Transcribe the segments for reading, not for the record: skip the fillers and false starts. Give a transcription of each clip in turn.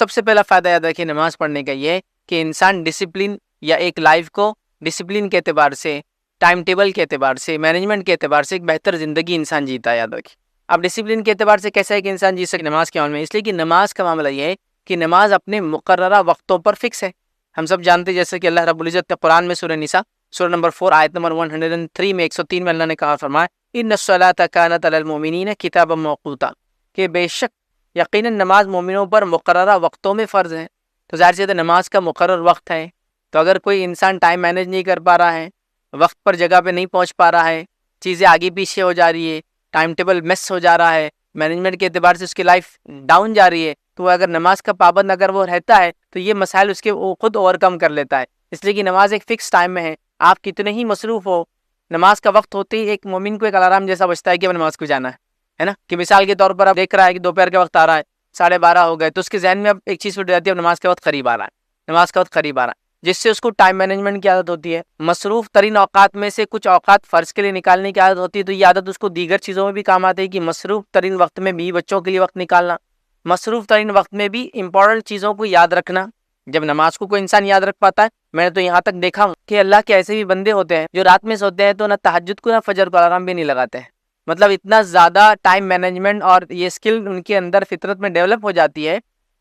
سب سے پہلا فائدہ یاد رکھیے نماز پڑھنے کا یہ ہے کہ انسان ڈسپلن یا ایک لائف کو ڈسپلن کے اعتبار سے، ٹائم ٹیبل کے اعتبار سے، مینجمنٹ کے اعتبار سے ایک بہتر زندگی انسان جیتا ہے. یاد رکھیے. اب ڈسپلن کے اعتبار سے کیسا ہے کہ انسان جی سکے نماز کے عمل میں؟ اس لیے کہ نماز کا معاملہ یہ ہے کہ نماز اپنے مقررہ وقتوں پر فکس ہے. ہم سب جانتے ہیں جیسے کہ اللہ رب العزت نے قرآن میں سورہ نساء سورہ نمبر 4 آیت نمبر 103 میں 103 میں اللہ نے کہا فرمایا ان الصلاۃ کانت علی المؤمنین کتابا موقوتا، کہ بے شک یقیناً نماز مومنوں پر مقررہ وقتوں میں فرض ہے. تو ظاہر سی بات ہے نماز کا مقرر وقت ہے. تو اگر کوئی انسان ٹائم مینیج نہیں کر پا رہا ہے، وقت پر جگہ پہ نہیں پہنچ پا رہا ہے، چیزیں آگے پیچھے ہو جا رہی ہے، ٹائم ٹیبل مس ہو جا رہا ہے، مینجمنٹ کے اعتبار سے اس کی لائف ڈاؤن جا رہی ہے، تو اگر نماز کا پابند اگر وہ رہتا ہے تو یہ مسائل اس کے وہ خود اوور کم کر لیتا ہے. اس لیے کہ نماز ایک فکس ٹائم میں ہے. آپ کتنے ہی مصروف ہو، نماز کا وقت ہوتے ہی ایک مومن کو ایک الارم جیسا بجتا ہے کہ اب نماز کو جانا ہے نا. کہ مثال کے طور پر اب دیکھ رہا ہے کہ دوپہر کا وقت آ رہا ہے، 12:30 ہو گئے، تو اس کے ذہن میں اب ایک چیز اٹھ جاتی ہے، اب نماز کا وقت قریب آ رہا ہے، نماز کا وقت قریب آ رہا ہے، جس سے اس کو ٹائم مینجمنٹ کی عادت ہوتی ہے. مصروف ترین اوقات میں سے کچھ اوقات فرض کے لیے نکالنے کی عادت ہوتی ہے. تو یہ عادت اس کو دیگر چیزوں میں بھی کام آتی ہے کہ مصروف ترین وقت میں بھی بچوں کے لیے وقت نکالنا، مصروف ترین وقت میں بھی امپورٹنٹ چیزوں کو یاد رکھنا. جب نماز کو کوئی انسان یاد رکھ پاتا ہے، میں نے تو یہاں تک دیکھا ہوں کہ اللہ کے ایسے بھی بندے ہوتے ہیں جو رات میں سوتے ہیں تو نہ تہجد کو نہ فجر کو الارم بھی نہیں لگاتے ہیں. مطلب اتنا زیادہ ٹائم مینجمنٹ اور یہ اسکل ان کے اندر فطرت میں ڈیولپ ہو جاتی ہے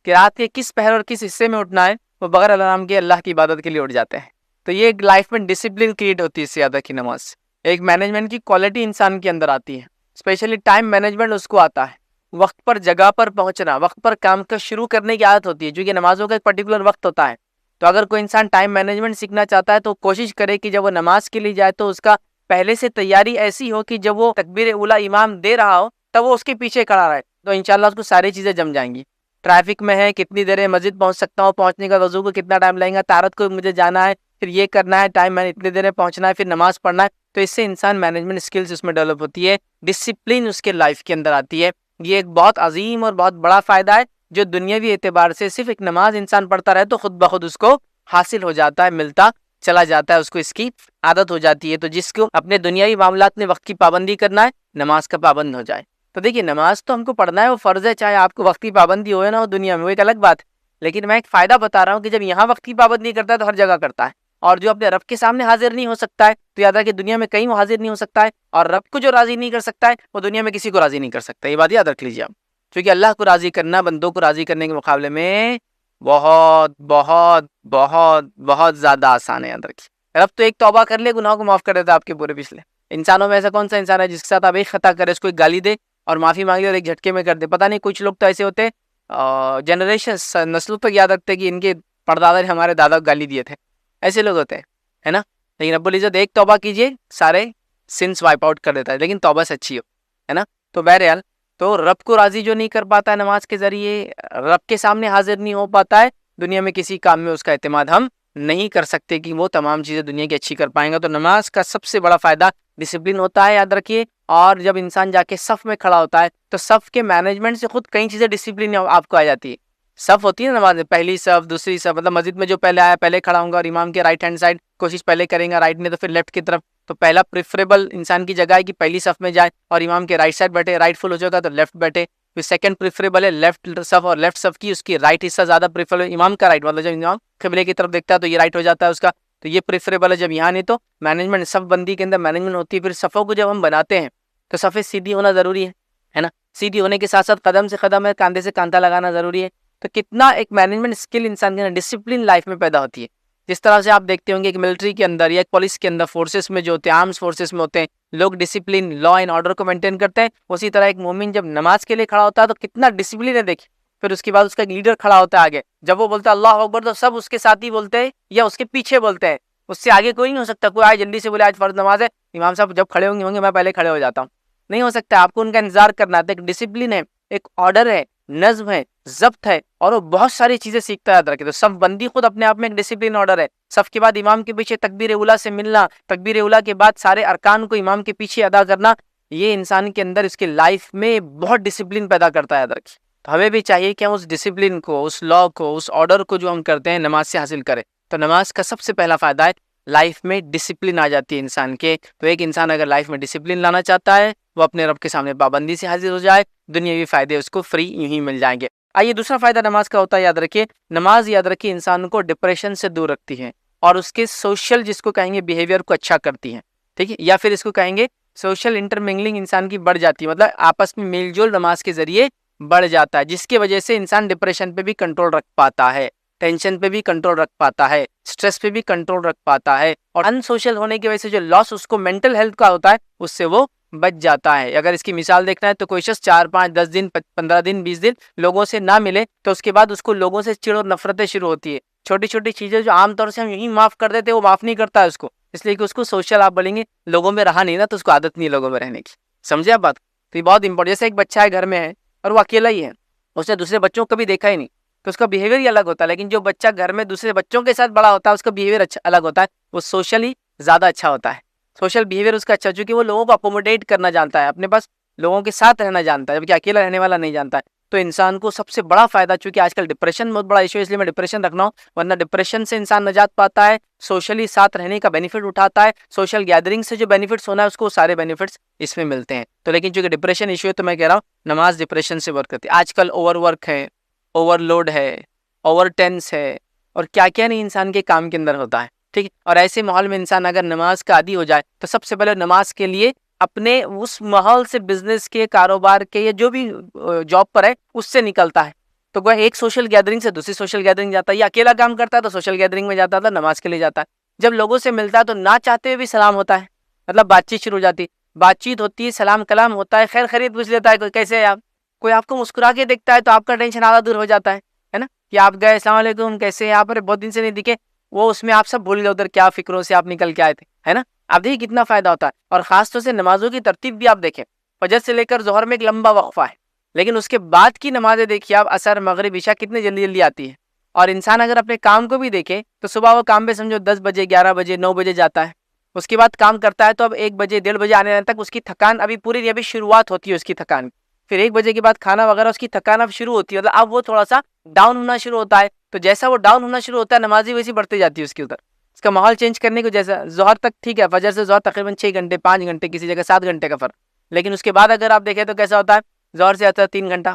کہ رات کے کس پہر اور کس حصے میں اٹھنا ہے وہ بغیر الارم کے اللہ کی عبادت کے لیے اٹھ جاتے ہیں. تو یہ ایک لائف میں ڈسپلن کریٹ ہوتی ہے اس سے زیادہ کی نماز سے. ایک مینجمنٹ کی کوالٹی انسان کے اندر آتی ہے، اسپیشلی ٹائم مینجمنٹ اس کو آتا ہے. وقت پر جگہ پر پہنچنا، وقت پر کام کا شروع کرنے کی عادت ہوتی ہے، جو کہ نمازوں کا ایک پرٹیکولر وقت ہوتا ہے. تو اگر کوئی انسان ٹائم مینجمنٹ سیکھنا چاہتا ہے تو کوشش کرے کہ جب وہ نماز کے لیے جائے تو اس کا پہلے سے تیاری ایسی ہو کہ جب وہ تکبیر اولیٰ امام دے رہا ہو تب وہ اس کے پیچھے کھڑا رہے، تو انشاءاللہ اس کو ساری چیزیں جم جائیں گی. ٹریفک میں ہے، کتنی دیر مسجد پہنچ سکتا ہوں، پہنچنے کا وضو کو کتنا ٹائم لگے گا، طہارت کو مجھے جانا ہے، پھر یہ کرنا ہے، ٹائم میں اتنی دیر میں پہنچنا ہے، پھر نماز پڑھنا ہے. تو اس سے انسان مینجمنٹ اسکلز اس میں ڈیولپ ہوتی ہے، ڈسپلن اس کے لائف کے اندر آتی ہے. یہ ایک بہت عظیم اور بہت بڑا فائدہ ہے جو دنیاوی اعتبار سے صرف ایک نماز انسان پڑھتا رہے تو خود بخود اس کو حاصل ہو جاتا ہے، ملتا چلا جاتا ہے، اس کو اس کی عادت ہو جاتی ہے. تو جس کو اپنے دنیاوی معاملات میں وقت کی پابندی کرنا ہے، نماز کا پابند ہو جائے. تو دیکھیے نماز تو ہم کو پڑھنا ہے، وہ فرض ہے، چاہے آپ کو وقت کی پابندی ہوئے نہ ہو دنیا میں، وہ ایک الگ بات ہے. لیکن میں ایک فائدہ بتا رہا ہوں کہ جب یہاں وقت کی پابندی کرتا ہے تو ہر جگہ کرتا ہے. اور جو اپنے رب کے سامنے حاضر نہیں ہو سکتا ہے تو یاد رکھے دنیا میں کہیں وہ حاضر نہیں ہو سکتا ہے، اور رب کو جو راضی نہیں کر سکتا ہے وہ دنیا میں کسی کو راضی نہیں کر سکتا. یہ بات یاد رکھ لیجیے آپ، کیونکہ اللہ کو راضی کرنا بندوں کو راضی کرنے کے مقابلے میں بہت بہت بہت بہت زیادہ آسان ہے. یاد رکھیے رب تو ایک توبہ کر لے گناہوں کو معاف کر دیتا ہے آپ کے پورے پچھلے. انسانوں میں ایسا کون سا انسان ہے جس کے ساتھ آپ ایک خطا کرے، اس کو ایک گالی دے اور معافی مانگے اور ایک جھٹکے میں کر دے؟ پتہ نہیں کچھ لوگ تو ایسے ہوتے جنریشن نسلوں تک یاد رکھتے کہ ان کے پردادا نے ہمارے دادا کو گالی دیے تھے. ایسے لوگ ہوتے ہیں، ہے نا. لیکن رب العزت ایک توبہ کیجئے سارے سنس وائپ آؤٹ کر دیتا ہے، لیکن توبہ سے اچھی ہو، ہے نا. تو بہرحال تو رب کو راضی جو نہیں کر پاتا ہے نماز کے ذریعے، رب کے سامنے حاضر نہیں ہو پاتا ہے، دنیا میں کسی کام میں اس کا اعتماد ہم نہیں کر سکتے کہ وہ تمام چیزیں دنیا کی اچھی کر پائیں گا. تو نماز کا سب سے بڑا فائدہ ڈسپلن ہوتا ہے، یاد رکھیے. اور جب انسان جا کے صف میں کھڑا ہوتا ہے تو صف کے مینجمنٹ سے خود کئی چیزیں ڈسپلن آپ کو آ جاتی ہے. صف ہوتی ہے نماز میں، پہلی صف، دوسری صف، مطلب مسجد میں جو پہلے آیا پہلے کھڑا ہوں گا، اور امام کے رائٹ ہینڈ سائڈ کوشش پہلے کریں گا، رائٹ نے تو پھر لیفٹ کی طرف. تو پہلا پریفریبل انسان کی جگہ ہے کہ پہلی صف میں جائے اور امام کے رائٹ سائڈ بیٹھے، رائٹ فل ہو جائے گا تو لیفٹ بیٹھے. پھر سیکنڈ پریفریبل ہے لیفٹ صف، اور لیفٹ صف کی اس کی رائٹ حصہ زیادہ پریفریبل ہے، امام کا رائٹ، مطلب جب امام قبلے کی طرف دیکھتا ہے تو یہ رائٹ ہو جاتا ہے اس کا، تو یہ پریفریبل ہے. جب یہاں نہیں تو مینجمنٹ صف بندی کے اندر مینجمنٹ ہوتی ہے. پھر صفوں کو جب ہم بناتے ہیں تو صفیں سیدھی ہونا ضروری ہے نا. سیدھی ہونے کے ساتھ ساتھ قدم سے قدم ہے، کاندھے سے کاندھا لگانا ضروری ہے. تو کتنا ایک مینجمنٹ اسکل انسان کے اندر ڈسپلن لائف میں پیدا ہوتی ہے. جس طرح سے آپ دیکھتے ہوں گے کہ ملٹری کے اندر یا پولیس کے اندر، فورسز میں جو ہوتے ہیں، آرمز فورسز میں ہوتے ہیں، لوگ ڈسپلن، لا اینڈ آرڈر کو مینٹین کرتے ہیں. اسی طرح ایک مومن جب نماز کے لیے کھڑا ہوتا ہے تو کتنا ڈسپلن ہے دیکھیں. پھر اس کے بعد اس کا ایک لیڈر کھڑا ہوتا ہے آگے، جب وہ بولتا ہے اللہ اکبر تو سب اس کے ساتھ ہی بولتے ہیں یا اس کے پیچھے بولتے ہیں. اس سے آگے کوئی نہیں ہو سکتا. کوئی آئے جلدی سے بولے آج فرض نماز ہے، امام صاحب جب کھڑے ہوں گے میں پہلے کھڑے ہو جاتا ہوں، نہیں ہو سکتا. آپ کو ان کا انتظار کرنا ہے. ایک ڈسپلن ہے، ایک آرڈر ہے، نظم ہے، ضبط ہے، اور وہ بہت ساری چیزیں سیکھتا ہے. یاد رکھے تو صف بندی خود اپنے آپ میں ایک ڈسپلن آرڈر ہے. صف کے بعد امام کے پیچھے تکبیر اولیٰ سے ملنا، تکبیر اولیٰ کے بعد سارے ارکان کو امام کے پیچھے ادا کرنا، یہ انسان کے اندر اس کے لائف میں بہت ڈسپلن پیدا کرتا ہے. یاد رکھیے تو ہمیں بھی چاہیے کہ ہم اس ڈسپلن کو، اس لا کو، اس آرڈر کو جو ہم کرتے ہیں نماز سے حاصل کریں. تو نماز کا سب سے پہلا فائدہ ہے لائف میں ڈسپلن آ جاتی ہے انسان کے. تو ایک انسان اگر لائف میں ڈسپلن لانا چاہتا ہے وہ اپنے رب کے سامنے پابندی سے حاضر ہو جائے، دنیاوی فائدے اس کو فری یوں ہی مل جائیں گے. آئیے دوسرا فائدہ نماز کا ہوتا ہے، یاد رکھیے نماز، یاد رکھیے انسان کو ڈپریشن سے دور رکھتی ہے اور اس کے سوشل جس کو کہیں گے بیہیویئر کو اچھا کرتی ہے، ٹھیک ہے، یا پھر اس کو کہیں گے سوشل انٹرمنگلنگ انسان کی بڑھ جاتی ہے، مطلب آپس میں میل جول نماز کے ذریعے بڑھ جاتا ہے، جس کی وجہ سے انسان ڈپریشن پہ بھی کنٹرول رکھ پاتا ہے، ٹینشن پہ بھی کنٹرول رکھ پاتا ہے، اسٹریس پہ بھی کنٹرول رکھ پاتا ہے، اور ان سوشل ہونے کی وجہ سے جو لاس اس کو مینٹل ہیلتھ کا ہوتا ہے اس سے وہ بچ جاتا ہے۔ اگر اس کی مثال دیکھنا ہے تو کوئی شخص 4 5 10 دن 15 دن 20 دن لوگوں سے نہ ملے تو اس کے بعد اس کو لوگوں سے چڑ اور نفرتیں شروع ہوتی ہے، چھوٹی چھوٹی چیزیں جو عام طور سے ہم یہیں معاف کر دیتے وہ معاف نہیں کرتا ہے اس کو، اس لیے کہ اس کو سوشل آپ بولیں گے لوگوں میں رہا نہیں نا، تو اس کو عادت نہیں ہے لوگوں میں رہنے کی، سمجھے آپ بات؟ تو یہ بہت امپورٹنٹ، جیسے ایک بچہ ہے گھر میں ہے اور وہ اکیلا ہی ہے، اس نے دوسرے بچوں کو کبھی دیکھا ہی نہیں، تو اس کا بیہیویئر ہی الگ ہوتا ہے، لیکن جو بچہ گھر میں دوسرے بچوں کے ساتھ بڑا ہوتا ہے اس کا بیہیویئر اچھا الگ ہوتا ہے، وہ سوشلی زیادہ اچھا ہوتا ہے، سوشل بیہیویئر اس کا اچھا، چونکہ وہ لوگوں کو اکوموڈیٹ کرنا جانتا ہے، اپنے پاس لوگوں کے ساتھ رہنا جانتا ہے، جبکہ اکیلا رہنے والا نہیں جانتا ہے۔ تو انسان کو سب سے بڑا فائدہ، چونکہ آج کل ڈپریشن بہت بڑا ایشو ہے اس لیے میں ڈپریشن رکھ رہا ہوں، ورنہ ڈپریشن سے انسان نجات پاتا ہے، سوشلی ساتھ رہنے کا بینیفٹ اٹھاتا ہے، سوشل گیدرنگ سے جو بینیفٹس ہونا ہے اس کو سارے بینیفٹس اس میں ملتے ہیں۔ تو لیکن چونکہ ڈپریشن ایشو ہے تو میں کہہ رہا ہوں نماز ڈپریشن سے ورک کرتی ہے۔ آج کل اوور ورک ہے، اوور لوڈ ہے، اوور ٹینس ہے، اور کیا کیا نہیں انسان کے کام کے اندر ہوتا ہے، ٹھیک ہے، اور ایسے ماحول میں انسان اگر نماز کا عادی ہو جائے تو سب سے پہلے نماز کے لیے اپنے اس ماحول سے، بزنس کے، کاروبار کے، یا جو بھی جاب پر ہے اس سے نکلتا ہے، تو وہ ایک سوشل گیدرنگ سے دوسری سوشل گیدرنگ جاتا ہے، یا اکیلا کام کرتا ہے تو سوشل گیدرنگ میں جاتا تھا، نماز کے لیے جاتا ہے، جب لوگوں سے ملتا ہے تو نہ چاہتے ہوئے بھی سلام ہوتا ہے، مطلب بات چیت شروع ہو جاتی، بات چیت ہوتی ہے، سلام کلام ہوتا ہے، خیر خیریت پوچھ لیتا ہے، کوئی کیسے ہے آپ، کوئی آپ کو مسکرا کے دیکھتا ہے تو آپ کا ٹینشن آدھا دور ہو جاتا ہے نا، کہ آپ گئے السلام علیکم کیسے ہیں آپ، بہت دن سے نہیں دکھے، وہ اس میں آپ سب بھول گئے ادھر کیا فکروں سے آپ نکل کے آئے تھے، ہے نا، آپ دیکھیے کتنا فائدہ ہوتا ہے۔ اور خاص طور سے نمازوں کی ترتیب بھی آپ دیکھیں، فجر سے لے کر ظہر میں ایک لمبا وقفہ ہے، لیکن اس کے بعد کی نمازیں دیکھیے آپ، عصر مغرب عشاء کتنے جلدی جلدی آتی ہے، اور انسان اگر اپنے کام کو بھی دیکھے تو صبح وہ کام پہ سمجھو 10 بجے 11 بجے 9 بجے جاتا ہے، اس کے بعد کام کرتا ہے تو اب 1 بجے 1:30 بجے آنے تک اس کی تھکان ابھی پوری نہیں، ابھی شروعات ہوتی ہے اس کی تھکان، پھر 1 بجے کے بعد کھانا وغیرہ اس کی تھکان اب شروع ہوتی ہے، مطلب اب وہ تھوڑا سا ڈاؤن ہونا شروع ہوتا ہے، تو جیسا وہ ڈاؤن ہونا شروع ہوتا ہے نمازی ویسی بڑھتی جاتی ہے اس کے ادھر، اس کا ماحول چینج کرنے کو، جیسا ظہر تک ٹھیک ہے، فجر سے ظہر تقریباً 6 گھنٹے 5 گھنٹے، کسی جگہ 7 گھنٹے کا فرق، لیکن اس کے بعد اگر آپ دیکھیں تو کیسا ہوتا ہے، ظہر سے آتا ہے 3 گھنٹہ،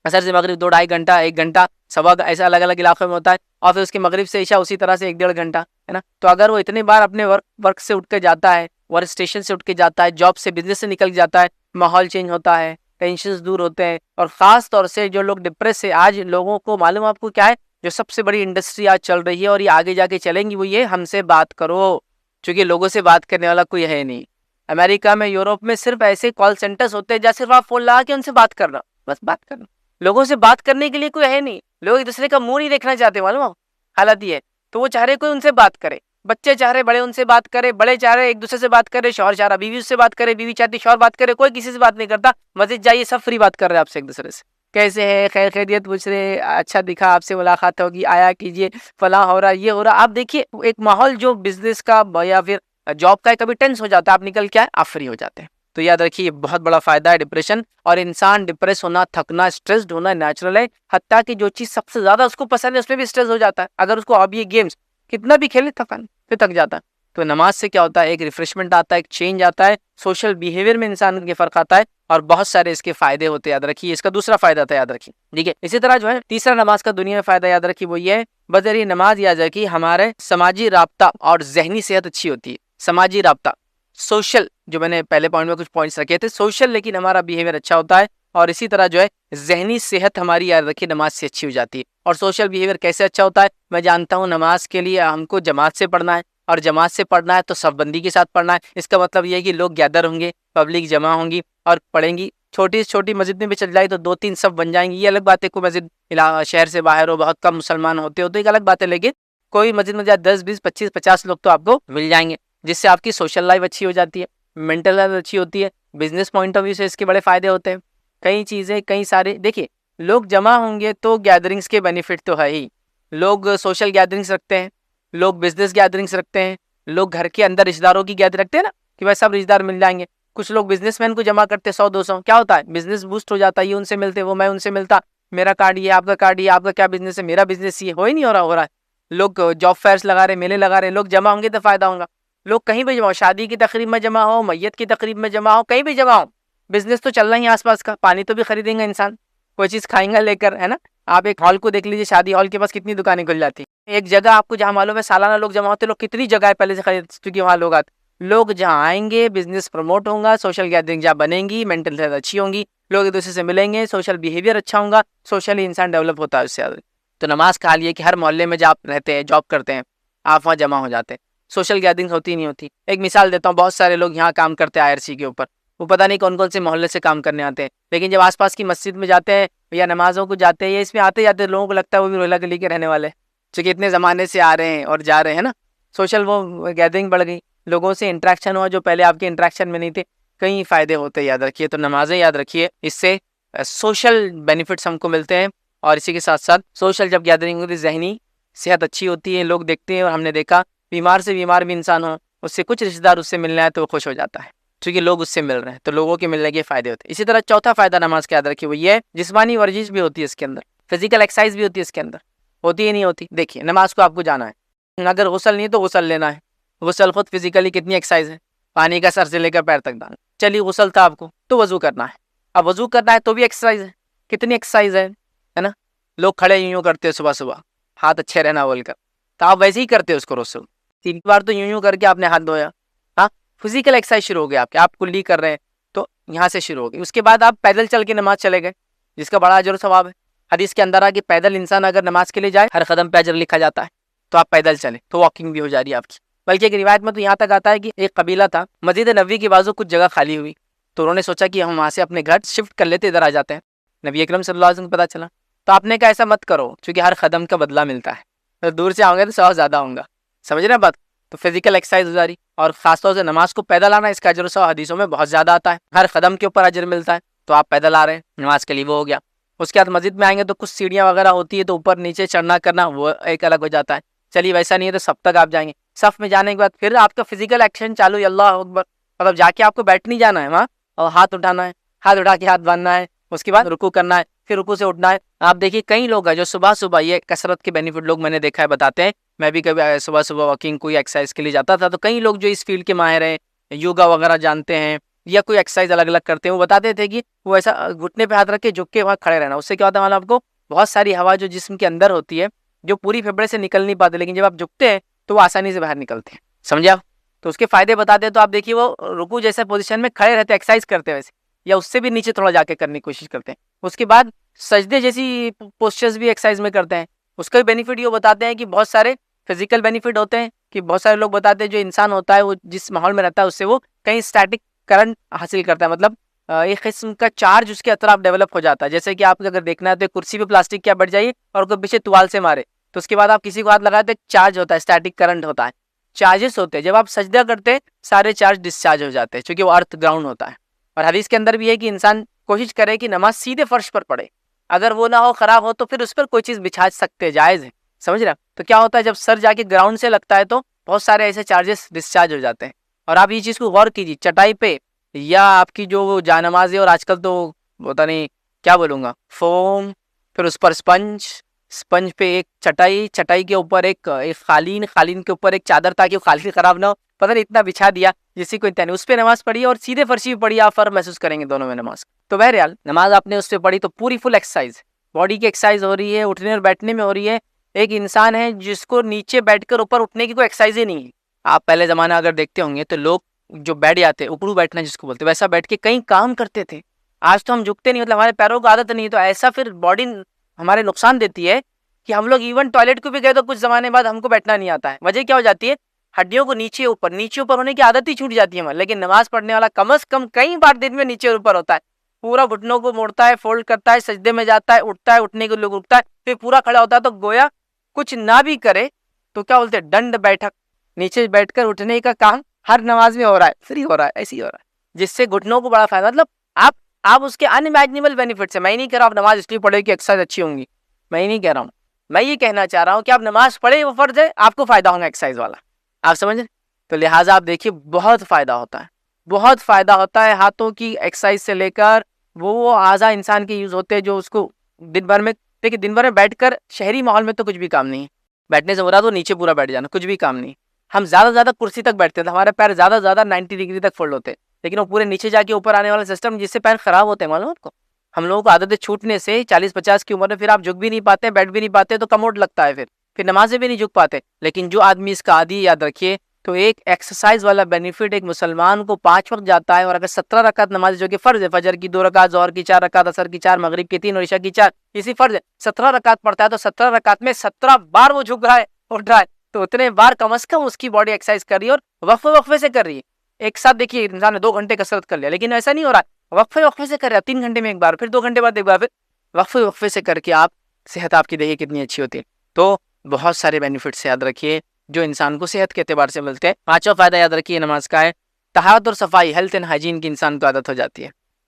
عصر سے مغرب 2 ڈھائی گھنٹہ 1 گھنٹہ سوا، ایسا الگ الگ علاقوں میں ہوتا ہے، اور پھر اس کے مغرب سے عشاء اسی طرح سے 1 ڈیڑھ گھنٹہ، ہے نا، تو اگر وہ اتنی بار اپنے ورک سے اٹھ کے جاتا ہے، ورک اسٹیشن سے اٹھ کے جاتا ہے، جاب سے بزنس سے نکل جاتا ہے، ماحول چینج ہوتا ہے، ٹینشنز دور ہوتے ہیں، اور خاص طور سے جو لوگ ڈپریس ہے، آج لوگوں کو معلوم آپ کو کیا ہے، جو سب سے بڑی انڈسٹری آج چل رہی ہے اور یہ آگے جا کے چلیں گی، وہ یہ ہم سے بات کرو، چونکہ لوگوں سے بات کرنے والا کوئی ہے نہیں، امریکہ میں یوروپ میں صرف ایسے کال سینٹرز ہوتے ہیں جہاں صرف آپ فون لگا کے ان سے بات کرنا، بس بات کرنا، لوگوں سے بات کرنے کے لیے کوئی ہے نہیں، لوگ ایک دوسرے کا منہ نہیں دیکھنا چاہتے، معلوم حالت یہ ہے، تو وہ چاہ رہے کوئی ان سے بات کرے، بچے چاہ رہے بڑے ان سے بات کرے، بڑے چاہ رہے ایک دوسرے سے بات کرے، شوہر چاہ رہا بیوی اس سے بات کرے، بیوی چاہتی شوہر بات کرے، کوئی کسی سے بات نہیں کرتا، مسجد جائیے سب فری بات کر رہے ہیں آپ سے، ایک دوسرے سے کیسے ہے، خیر خیریت پوچھ رہے، اچھا دکھا آپ سے ملاقات ہوگی، آیا کیجیے، فلاں ہو رہا یہ ہو رہا، آپ دیکھیے ایک ماحول جو بزنس کا یا پھر جاب کا کبھی ٹینس ہو جاتا ہے، آپ نکل کے آئے آپ فری ہو جاتے ہیں، تو یاد رکھیے یہ بہت بڑا فائدہ ہے ڈپریشن، اور انسان ڈپریس ہونا، تھکنا، اسٹریسڈ ہونا نیچرل ہے، حتیٰ کہ جو چیز سب سے زیادہ اس کو پسند ہے اس میں بھی اسٹریس ہو جاتا ہے، اگر اس کو ہابی گیمز کتنا بھی کھیلے تھکان پھر تھک جاتا ہے، تو نماز سے کیا ہوتا ہے، ایک ریفریشمنٹ آتا ہے، ایک چینج آتا ہے، سوشل بیہیویئر میں انسان کے فرق آتا ہے، اور بہت سارے اس کے فائدے ہوتے ہیں، یاد رکھیے اس کا دوسرا فائدہ تھا، یاد رکھیے، ٹھیک ہے، اسی طرح جو ہے تیسرا نماز کا دنیا میں فائدہ یاد رکھیے، وہ یہ ہے بذریعہ نماز یاد رکھیے ہمارے سماجی رابطہ اور ذہنی صحت اچھی ہوتی ہے، سماجی رابطہ، سوشل، جو میں نے پہلے پوائنٹ میں کچھ پوائنٹس رکھے تھے، سوشل، لیکن ہمارا بیہیویئر اچھا ہوتا ہے، اور اسی طرح جو ہے ذہنی صحت ہماری یاد رکھیے نماز سے اچھی ہو جاتی ہے، اور سوشل بیہیویئر کیسے اچھا ہوتا ہے، میں جانتا ہوں نماز کے لیے ہم کو جماعت سے پڑھنا ہے، اور جماعت سے پڑھنا ہے تو صف بندی کے ساتھ پڑھنا ہے، اس کا مطلب یہ ہے کہ لوگ گیدر ہوں گے، پبلک جمع ہوں گی اور پڑھیں گی، چھوٹی سے چھوٹی مسجد میں بھی چل جائے تو 2 3 صف بن جائیں گی، یہ الگ بات ہے، کوئی مسجد شہر سے باہر ہو، بہت کم مسلمان ہوتے ہو تو ایک الگ بات ہے، لیکن کوئی مسجد میں جائے 10 20 25 50 لوگ تو آپ کو مل جائیں گے، جس سے آپ کی سوشل لائف اچھی ہو جاتی ہے، مینٹل ہیلتھ اچھی ہوتی ہے، بزنس پوائنٹ آف ویو سے اس کے بڑے فائدے ہوتے ہیں، کئی چیزیں کئی سارے دیکھیے، لوگ جمع ہوں گے تو گیدرنگس کے بینیفٹ تو ہے ہی، لوگ سوشل گیدرنگس رکھتے ہیں، لوگ بزنس گیدرنگس رکھتے ہیں، لوگ گھر کے اندر رشتہ داروں کی گیدرنگ رکھتے ہیں نا، کہ بھائی سب رشتہ دار مل جائیں گے، کچھ لوگ بزنس مین کو جمع کرتے 100 200، کیا ہوتا ہے بزنس بوسٹ ہو جاتا ہے، یہ ان سے ملتے، وہ میں ان سے ملتا، میرا کارڈ یہ، آپ کا کارڈ یہ، آپ کا کیا بزنس ہے، میرا بزنس یہ، ہو ہی نہیں ہو رہا ہے، لوگ جاب فیئرس لگا رہے، میلے لگا رہے، لوگ جمع ہوں گے تو فائدہ ہوگا، لوگ کہیں بھی جمع ہو، شادی کی تقریب میں جمع ہو، میت کی تقریب میں جمع ہو، کہیں بھی جمع ہو، بزنس تو چل رہا ہی آس پاس کا، پانی تو بھی خریدیں گا انسان، کوئی چیز کھائیں گا لے کر، ہے نا، آپ ایک ہال کو دیکھ لیجیے، شادی ہال کے پاس کتنی دکانیں کھل جاتی ہیں. ایک جگہ آپ کو جہاں معلوم ہے سالانہ لوگ جمع ہوتے ہیں، لوگ کتنی جگہ پہلے سے خرید چکے وہاں لوگ آتے. لوگ جہاں آئیں گے بزنس پروموٹ ہوگا، سوشل گیدرنگ جہاں بنیں گی، مینٹل ہیلتھ اچھی ہوں گی، لوگ ایک دوسرے سے ملیں گے، سوشل بیہیویئر اچھا ہوگا، سوشلی انسان ڈیولپ ہوتا ہے اس سے. تو نماز کا حال یہ کہ ہر محلے میں جہاں آپ رہتے ہیں، جاب کرتے ہیں، آپ وہاں جمع ہو جاتے ہیں. سوشل گیدرنگ ہوتی نہیں ہوتی. ایک مثال دیتا ہوں، بہت سارے لوگ یہاں کام کرتے ہیں IRC کے اوپر، وہ پتہ نہیں کون کون سے محلے سے کام کرنے آتے ہیں، لیکن جب آس پاس کی مسجد میں جاتے ہیں یا نمازوں کو جاتے ہیں یا اس میں آتے جاتے لوگوں کو لگتا ہے وہ بھی رولا گلی کے رہنے والے ہیں، چونکہ اتنے زمانے سے آ رہے ہیں اور جا رہے ہیں نا. سوشل وہ گیدرنگ بڑھ گئی، لوگوں سے انٹریکشن ہوا جو پہلے آپ کے انٹریکشن میں نہیں تھے. کئی فائدے ہوتے ہیں، یاد رکھیے. تو نمازیں یاد رکھیے، اس سے سوشل بینیفٹس ہم کو ملتے ہیں. اور اسی کے ساتھ ساتھ سوشل جب گیدرنگ ہوتی ہے ذہنی صحت اچھی ہوتی ہے، لوگ دیکھتے ہیں. اور ہم نے دیکھا بیمار سے بیمار بھی انسان ہو، اس سے کچھ رشتہ دار اس سے ملنا ہے تو وہ خوش ہو جاتا ہے، کیونکہ لوگ اس سے مل رہے ہیں، تو لوگوں کے ملنے کے فائدے ہوتے ہیں. اسی طرح چوتھا فائدہ نماز کا یاد رکھیے، وہ یہ ہے جسمانی ورزش بھی ہوتی ہے اس کے اندر، فزیکل ایکسرسائز بھی ہوتی ہے اس کے اندر. ہوتی ہی نہیں ہوتی. دیکھیے نماز کو آپ کو جانا ہے، اگر غسل نہیں تو غسل لینا ہے. غسل خود فزیکلی کتنی ایکسرسائز ہے، پانی کا سر سے لے کر پیر تک ڈالنا. چلیے غسل تھا آپ کو تو وضو کرنا ہے، اب وضو کرنا ہے تو بھی ایکسرسائز ہے. کتنی ایکسرسائز ہے نا. لوگ کھڑے یوں کرتے ہیں صبح صبح ہاتھ اچھے رہنا بول کر، تو آپ ویسے ہی کرتے ہو اس کو روز صبح 3 بار تو یوں کر کے آپ نے ہاتھ دھویا. ہاں فزیکل ایکسرسائز شروع ہو گیا آپ کے، آپ کلی کر رہے ہیں تو یہاں سے شروع ہو گئی. اس کے بعد آپ پیدل چل کے نماز چلے گئے، جس کا بڑا اجر و ثواب ہے. حدیث کے اندر آ کہ پیدل انسان اگر نماز کے لیے جائے ہر قدم پہ اجر لکھا جاتا ہے. تو آپ پیدل چلیں تو واکنگ بھی ہو جا رہی ہے آپ کی. بلکہ ایک روایت میں تو یہاں تک آتا ہے کہ ایک قبیلہ تھا، مسجد نبوی کے بازو کچھ جگہ خالی ہوئی تو انہوں نے سوچا کہ ہم وہاں سے اپنے گھر شفٹ کر لیتے، ادھر آ جاتے ہیں. نبی اکرم صلی اللہ علیہ وسلم کو پتہ چلا تو آپ نے کہا ایسا مت کرو، چونکہ ہر قدم کا بدلہ ملتا ہے. تو دور سے آؤں گے تو ثواب زیادہ ہوں گا. سمجھ رہے ہیں بات. تو فزیکل ایکسرسائز ہو جا رہی، اور خاص طور سے نماز کو پیدل آنا، اس کا اجر و ثواب حدیثوں میں بہت زیادہ آتا ہے. ہر قدم کے اوپر اجر ملتا ہے. تو آپ پیدل آ رہے ہیں نماز کے لیے، وہ ہو گیا. اس کے بعد مسجد میں آئیں گے تو کچھ سیڑھیاں وغیرہ ہوتی ہے تو اوپر نیچے چڑھنا کرنا وہ ایک الگ ہو جاتا ہے. چلیے ویسا نہیں ہے تو صف تک آپ جائیں گے. صف میں جانے کے بعد پھر آپ کا فزیکل ایکشن چالو ہے، اللہ اکبر. مطلب جا کے آپ کو بیٹھ نہیں جانا ہے وہاں، اور ہاتھ اٹھانا ہے، ہاتھ اٹھا کے ہاتھ باندھنا ہے. اس کے بعد رکوع کرنا ہے، پھر رکوع سے اٹھنا ہے. آپ دیکھیے کئی لوگ ہیں جو صبح صبح، یہ کثرت کے بینیفٹ لوگ میں نے دیکھا ہے بتاتے ہیں. میں بھی کبھی صبح صبح واکنگ کوئی ایکسرسائز کے لیے جاتا تھا تو کئی لوگ جو اس فیلڈ کے ماہر ہیں، یوگا وغیرہ جانتے ہیں یا کوئی ایکسرسائز الگ الگ کرتے ہیں، وہ بتاتے تھے کہ وہ ایسا گھٹنے پہ ہاتھ رکھ کے جھک کے وہاں کھڑے رہنا. اس سے کیا ہوتا ہے معلوم آپ کو، بہت ساری ہوا جو جسم کے اندر ہوتی ہے جو پوری پھیپڑے سے نکل نہیں پاتے، لیکن جب آپ جھکتے ہیں تو وہ آسانی سے باہر نکلتے ہیں. سمجھے آپ. تو اس کے فائدے بتاتے ہیں. تو آپ دیکھیے وہ رکوع جیسے پوزیشن میں کھڑے رہتے ایکسرسائز کرتے ہیں ویسے، یا اس سے بھی نیچے تھوڑا جا کے کرنے کی کوشش کرتے ہیں. اس کے بعد سجدے جیسی پوسچرز بھی ایکسرسائز میں کرتے ہیں. اس کا بھی بینیفٹ یہ بتاتے ہیں کہ بہت سارے فزیکل بینیفٹ ہوتے ہیں. کہ بہت سارے لوگ بتاتے ہیں جو انسان ہوتا ہے وہ جس ماحول میں رہتا ہے اس سے وہ کہیں اسٹیٹک کرنٹ حاصل کرتا ہے. مطلب ایک قسم کا چارج اس کے اطراف ڈیولپ ہو جاتا ہے. جیسے کہ آپ کو اگر دیکھنا ہے تو کرسی پہ پلاسٹک کیا بڑھ جائیے اور کوئی پیچھے توال سے مارے تو اس کے بعد آپ کسی کو ہاتھ لگائے تو ایک چارج ہوتا ہے، اسٹیٹک کرنٹ ہوتا ہے، چارجز ہوتے ہیں. جب آپ سجدہ کرتے ہیں سارے چارج ڈسچارج ہو جاتے ہیں، چونکہ وہ ارتھ گراؤنڈ ہوتا ہے. اور حدیث کے اندر بھی ہے کہ انسان کوشش کرے کہ نماز سیدھے فرش پر پڑھے. اگر وہ نہ ہو، خراب ہو، تو پھر اس پر کوئی چیز بچھا سکتے، جائز ہے. سمجھ رہے. تو کیا ہوتا ہے جب سر جا کے گراؤنڈ سے لگتا ہے تو بہت سارے ایسے چارجز ڈسچارج ہو جاتے ہیں. اور آپ یہ چیز کو غور کیجیے، چٹائی پہ یا آپ کی جو جائے نماز ہے، اور آج کل تو پتہ نہیں کیا بولوں گا، فوم، پھر اس پر اسپنج پہ ایک چٹائی کے اوپر ایک قالین کے اوپر ایک چادر تاکہ وہ قالین خراب نہ ہو، پتہ نہیں اتنا بچھا دیا جس کو انتہا نہیں. اس پہ نماز پڑھیے اور سیدھے فرشی پہ پڑھیے، آپ فرق محسوس کریں گے دونوں میں نماز. تو بہرحال نماز آپ نے اس پہ پڑھی تو پوری فل ایکسرسائز، باڈی کی ایکسرسائز ہو رہی ہے، اٹھنے اور بیٹھنے میں ہو رہی ہے. ایک انسان ہے جس کو نیچے بیٹھ کر اوپر اٹھنے کی کوئی ایکسرسائز ہی نہیں ہے. آپ پہلے زمانہ اگر دیکھتے ہوں گے تو لوگ جو بیٹھ جاتے اوپرو بیٹھنا جس کو بولتے ویسا بیٹھ کے کئی کام کرتے تھے. آج تو ہم جھکتے نہیں، مطلب ہمارے پیروں کو عادت نہیں، تو ایسا پھر باڈی ہمارے نقصان دیتی ہے کہ ہم لوگ ایون ٹوائلٹ کو بھی گئے تو کچھ زمانے بعد ہم کو بیٹھنا نہیں آتا ہے. وجہ کیا ہو جاتی ہے، ہڈیوں کو نیچے اوپر ہونے کی عادت ہی چھوٹ جاتی ہے. لیکن نماز پڑھنے والا کم از کم کئی بار دن میں نیچے اور اوپر ہوتا ہے، پورا گھٹنوں کو موڑتا ہے، فولڈ کرتا ہے، سجدے میں جاتا ہے، اٹھتا ہے، اٹھنے کے لوگ اٹھتا ہے، پھر پورا کھڑا ہوتا ہے. تو گویا کچھ نہ بھی کرے تو کیا بولتے ہیں، ڈنڈ بیٹھک، نیچے بیٹھ کر اٹھنے کا کام ہر نماز میں ہو رہا ہے، فری ہو رہا ہے، ایسے ہی ہو رہا ہے، جس سے گھٹنوں کو بڑا فائدہ. مطلب آپ اس کے ان امیجنیبل بینیفٹس ہیں. میں نہیں کہہ رہا ہوں آپ نماز اس لیے پڑھے کہ ایکسرسائز اچھی ہوں گی، میں ہی نہیں کہہ رہا ہوں. میں یہ کہنا چاہ رہا ہوں کہ آپ نماز پڑھے، وہ فرض ہے، آپ کو فائدہ ہوگا ایکسرسائز والا. آپ سمجھ رہے. تو لہٰذا آپ دیکھیے بہت فائدہ ہوتا ہے، بہت فائدہ ہوتا ہے. ہاتھوں کی ایکسرسائز سے لے کر وہ اعضاء انسان کے یوز ہوتے ہیں جو اس کو دن بھر میں، دیکھیے دن بھر میں بیٹھ کر شہری ماحول میں تو کچھ بھی کام نہیں ہے. بیٹھنے سے ہو رہا تو نیچے پورا بیٹھ جانا، کچھ بھی کام نہیں. ہم زیادہ کرسی تک بیٹھتے تھے، ہمارے پیر زیادہ 90 ڈگری تک فولڈ ہوتے، لیکن وہ پورے نیچے جا کے اوپر آنے والا سسٹم جس سے پیر خراب ہوتے ہیں، معلوم آپ کو. ہم لوگوں کو عادتیں چھوٹنے سے 40-50 کی عمر میں پھر آپ جھک بھی نہیں پاتے, بیٹھ بھی نہیں پاتے, تو کموڈ لگتا ہے, پھر نمازیں بھی نہیں جھک پاتے. لیکن جو آدمی اس کا عادی, یاد رکھیے, تو ایک ایکسرسائز والا بینیفٹ ایک مسلمان کو 5 وقت جاتا ہے. اور اگر 17 رکعت نماز جو کہ فرض ہے, فجر کی 2 رکعت, ظہر کی 4 رکعت, عصر کی 4, مغرب کی 3 اور عشاء کی 4, اسی فرض ہے, 17 رکعت پڑھتا ہے, تو 17 رکعت میں 17 بار وہ جھک رہا ہے, اٹھ رہا ہے, تو اتنے بار کم از کم اس کی باڈی ایکسرسائز کر رہی ہے, اور وقفے وقفے سے کر رہی ہے. ایک ساتھ دیکھیے انسان نے 2 گھنٹے کسرت کر لیا, لیکن ایسا نہیں ہو رہا ہے, وقفے وقفے سے کر رہا ہے, 3 گھنٹے میں ایک بار, پھر 2 گھنٹے بعد ایک بار, پھر وقفے وقفے سے کر کے آپ صحت آپ کی دیکھیے کتنی اچھی ہوتی ہے. تو بہت سارے بینیفٹس یاد رکھیے جو انسان کو صحت کے اعتبار سے ملتے ہیں. 5واں فائدہ یاد رکھیے نماز کا ہے طہارت اور صفائی, ہیلتھ اینڈ ہائیجین کی انسان کو عادت ہو جاتی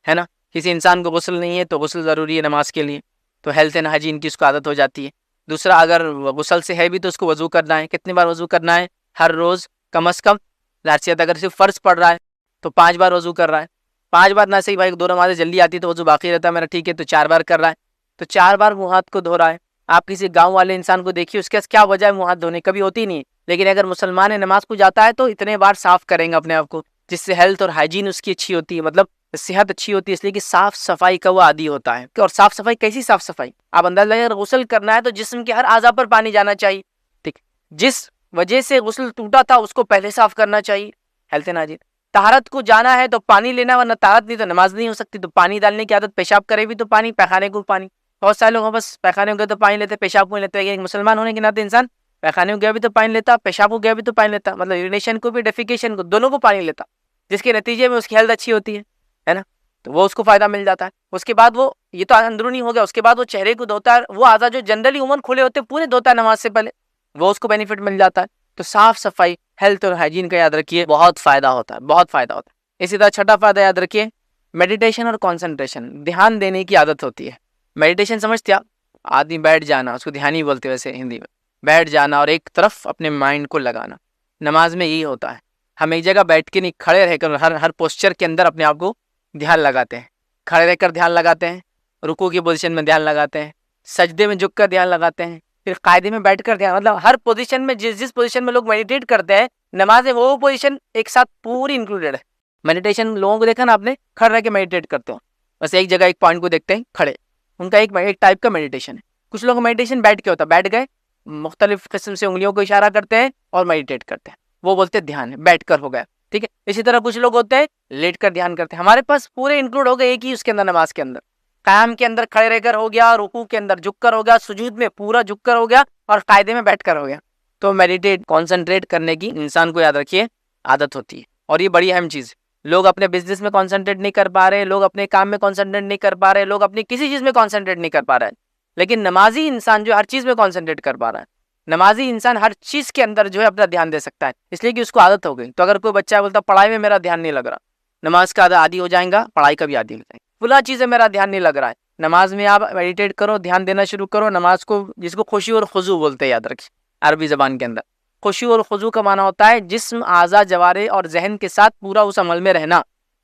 ہے نا. کسی انسان کو غسل نہیں ہے تو غسل ضروری ہے نماز کے لیے, تو ہیلتھ اینڈ ہائیجین کی اس کو عادت ہو جاتی ہے. دوسرا, اگر غسل سے ہے بھی تو اس کو وضو کرنا ہے. کتنی بار وضو کرنا ہے؟ ہر روز کم از کم. ظاہر اگر صرف فرض پڑ رہا ہے تو 5 بار وضو کر رہا ہے. 5 بار نہ صحیح بھائی, 2 نمازیں جلدی آتی تو وضو باقی رہتا ہے میرا, ٹھیک ہے, تو 4 بار کر رہا ہے, تو 4 بار منہ ہاتھ کو دھو رہا ہے. آپ کسی گاؤں والے انسان کو دیکھیے, اس کے کیا وجہ ہے منہ ہاتھ دھونے, کبھی ہوتی نہیں. لیکن اگر مسلمان نماز کو جاتا ہے تو اتنے بار صاف کریں گے اپنے آپ کو, جس سے ہیلتھ اور ہائیجین اس کی اچھی ہوتی ہے, مطلب صحت اچھی ہوتی ہے, اس لیے کہ صاف صفائی کا وہ عادی ہوتا ہے. اور صاف صفائی کیسی صاف صفائی؟ آپ انداز لگائیں, اگر غسل کرنا ہے تو جسم کے ہر اعضاء پر پانی جانا چاہیے, ٹھیک, جس وجہ سے غسل ٹوٹا تھا اس کو پہلے صاف کرنا چاہیے. Health and hygiene. طہارت کو جانا ہے تو پانی لینا, ورنہ طہارت نہیں تو نماز نہیں ہو سکتی. تو پانی ڈالنے کی عادت, پیشاب کرے بھی تو پانی, پیخانے کو پانی. بہت سارے لوگ بس پیخانے ہو گئے تو پانی لیتے, پیشاب کو لیتے. ایک مسلمان ہونے کے ناطے انسان پیخانے ہو گیا بھی تو پانی لیتا, پیشاب ہو گیا بھی تو پانی لیتا, مطلب یورینیشن کو بھی ڈیفیکیشن کو دونوں کو پانی لیتا, جس کے نتیجے میں اس کی ہیلتھ اچھی ہوتی ہے نا. تو وہ اس کو فائدہ مل جاتا ہے. اس کے بعد وہ, یہ تو اندرونی ہو گیا, اس کے بعد وہ چہرے کو دھوتا ہے, وہ اعضاء جو جنرلی عموماً کھلے ہوتے ہیں پورے دھوتا ہے نماز سے پہلے, وہ اس کو بینیفٹ مل جاتا ہے. تو صاف صفائی, ہیلتھ اور ہائیجین کا یاد رکھیے بہت فائدہ ہوتا ہے, بہت فائدہ ہوتا ہے. اسی طرح 6واں فائدہ یاد رکھیے میڈیٹیشن اور کانسنٹریشن, دھیان دینے کی عادت ہوتی ہے. میڈیٹیشن سمجھتے آپ, آدمی بیٹھ جانا, اس کو دھیان ہی بولتے ویسے ہندی میں, بیٹھ جانا اور ایک طرف اپنے مائنڈ کو لگانا. نماز میں یہی ہوتا ہے, ہم ایک جگہ بیٹھ کے نہیں, کھڑے رہ کر ہر پوسچر کے اندر اپنے آپ کو دھیان لگاتے ہیں. کھڑے رہ کر دھیان لگاتے ہیں, رکوع کی پوزیشن میں دھیان لگاتے ہیں, سجدے میں جھک کر دھیان لگاتے ہیں, پھر قاعدے میں بیٹھ کر دھیان, مطلب ہر پوزیشن میں جس پوزیشن میں لوگ میڈیٹیٹ کرتے ہیں نماز میں وہ پوزیشن ایک ساتھ پوری انکلوڈیڈ ہے. میڈیٹیشن لوگوں کو دیکھا نا آپ نے, کھڑے رہ کے میڈیٹیٹ کرتے ہو, بس ایک جگہ ایک پوائنٹ کو دیکھتے ہیں کھڑے, ان کا ایک ٹائپ کا میڈیٹیشن ہے. کچھ لوگ میڈیٹیشن بیٹھ کے ہوتا ہے, بیٹھ گئے مختلف قسم سے انگلیوں کو اشارہ کرتے ہیں اور میڈیٹیٹ کرتے ہیں, وہ بولتے ہیں دھیان ہے, بیٹھ کر ہو گیا, ٹھیک ہے. اسی طرح کچھ لوگ ہوتے ہیں لیٹ کر دھیان کرتے ہیں. ہمارے پاس پورے انکلوڈ ہو گئے ایک ہی اس کے اندر, نماز کے اندر. قیام کے اندر کھڑے رہ کر ہو گیا, رکوع کے اندر جھک کر ہو گیا, سجود میں پورا جھک کر ہو گیا, اور قاعدے میں بیٹھ کر ہو گیا. تو میڈیٹیٹ, کانسنٹریٹ کرنے کی انسان کو یاد رکھیے عادت ہوتی ہے. اور یہ بڑی اہم چیز ہے. لوگ اپنے بزنس میں کانسنٹریٹ نہیں کر پا رہے, لوگ اپنے کام میں کانسنٹریٹ نہیں کر پا رہے, لوگ اپنی کسی چیز میں کانسنٹریٹ نہیں کر پا رہے, لیکن نمازی انسان جو ہر چیز میں کانسنٹریٹ کر پا رہا ہے. نمازی انسان ہر چیز کے اندر جو ہے اپنا دھیان دے سکتا ہے, اس لیے کہ اس کو عادت ہو گئی. تو اگر کوئی بچہ بولتا پڑھائی میں میرا دھیان نہیں لگ رہا, نماز کا عادی ہو جائیں گا, پڑھائی کا بھی عادی ہو جائے گا. فلاں چیز ہے میرا دھیان نہیں لگ رہا ہے, نماز میں آپ میڈیٹیٹ کرو, دھیان دینا شروع کرو. نماز کو, جس کو خشوع اور خضوع بولتے ہیں, یاد رکھیں عربی زبان کے اندر. خشوع اور خضوع کا معنی ہوتا ہے جسم, اعضاء, جوارح اور ذہن کے ساتھ پورا اس عمل میں رہنا.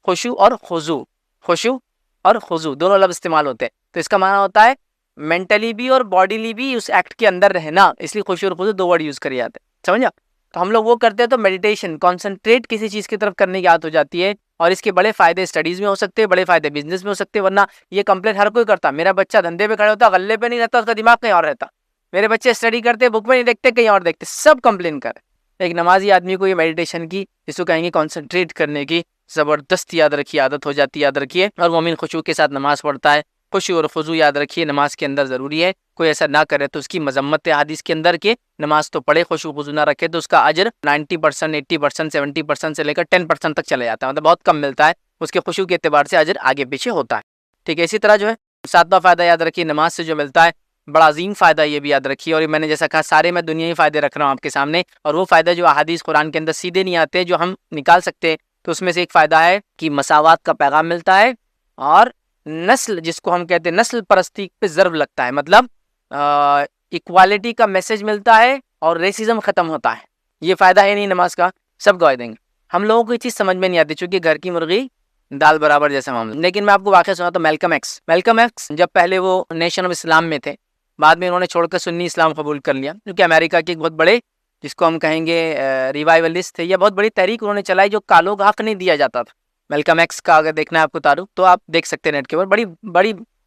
خشوع اور خضوع, خشوع اور خضوع دونوں لفظ استعمال ہوتے ہیں. تو اس کا معنی ہوتا ہے مینٹلی بھی اور باڈیلی بھی اس ایکٹ کے اندر رہنا, اس لیے خشوع اور خضوع 2 ورڈ یوز کر جاتے ہیں, سمجھا. تو ہم لوگ وہ کرتے ہیں تو میڈیٹیشن, کانسنٹریٹ کسی چیز کی طرف کرنے کی عادت ہو جاتی ہے, اور اس کے بڑے فائدے اسٹڈیز میں ہو سکتے ہیں, بڑے فائدے بزنس میں ہو سکتے ہیں. ورنہ یہ کمپلین ہر کوئی کرتا, میرا بچہ دھندے پہ کھڑے ہوتا, غلے پہ نہیں رہتا, اس کا دماغ کہیں اور رہتا, میرے بچے اسٹڈی کرتے, بک میں نہیں دیکھتے, کہیں اور دیکھتے, سب کمپلین کرے. ایک نمازی آدمی کو یہ میڈیٹیشن کی, جس کو کہیں گے کانسنٹریٹ کرنے کی, زبردست یاد رکھیے عادت ہو جاتی ہے, یاد رکھیے. اور مومن خشوع کے ساتھ نماز پڑھتا ہے. خشوع اور خضوع یاد رکھیے نماز کے اندر ضروری ہے. کوئی ایسا نہ کرے تو اس کی مذمت ہے حدیث کے اندر کہ نماز تو پڑھے, خشوع خضوع نہ رکھے تو اس کا اجر 90%, 80%, 70% سے لے کر 10% تک چلے جاتا ہے, مطلب بہت کم ملتا ہے. اس کے خشوع کے اعتبار سے اجر آگے پیچھے ہوتا ہے, ٹھیک ہے. اسی طرح جو ہے 7واں فائدہ یاد رکھیے نماز سے جو ملتا ہے, بڑا عظیم فائدہ, یہ بھی یاد رکھیے. اور میں نے جیسا کہا سارے میں دنیاوی فائدے رکھ رہا ہوں آپ کے سامنے, اور وہ فائدہ جو احادیث قرآن کے اندر سیدھے نہیں آتے, جو ہم نکال سکتے. تو اس میں سے ایک فائدہ ہے کہ مساوات کا پیغام ملتا ہے, اور نسل, جس کو ہم کہتے ہیں نسل پرستی پہ ضرب لگتا ہے, مطلب ایکوالٹی کا میسج ملتا ہے, اور ریسزم ختم ہوتا ہے. یہ فائدہ ہے نہیں نماز کا, سب گواہ دیں گے. ہم لوگوں کو یہ چیز سمجھ میں نہیں آتی, چونکہ گھر کی مرغی دال برابر جیسا معاملہ. لیکن میں آپ کو واقعہ سناتا ہوں. میلکم ایکس جب پہلے وہ نیشن آف اسلام میں تھے, بعد میں انہوں نے چھوڑ کر سنی اسلام قبول کر لیا, کیونکہ امریکہ کے ایک بہت بڑے, جس کو ہم کہیں گے ریوائولسٹ تھے, یا بہت بڑی تحریک انہوں نے چلائی, جو کالوں کو حق نہیں دیا جاتا تھا. میلکم ایکس کا اگر دیکھنا ہے آپ کو تعارف تو آپ دیکھ سکتے ہیں نیٹ کے اوپر.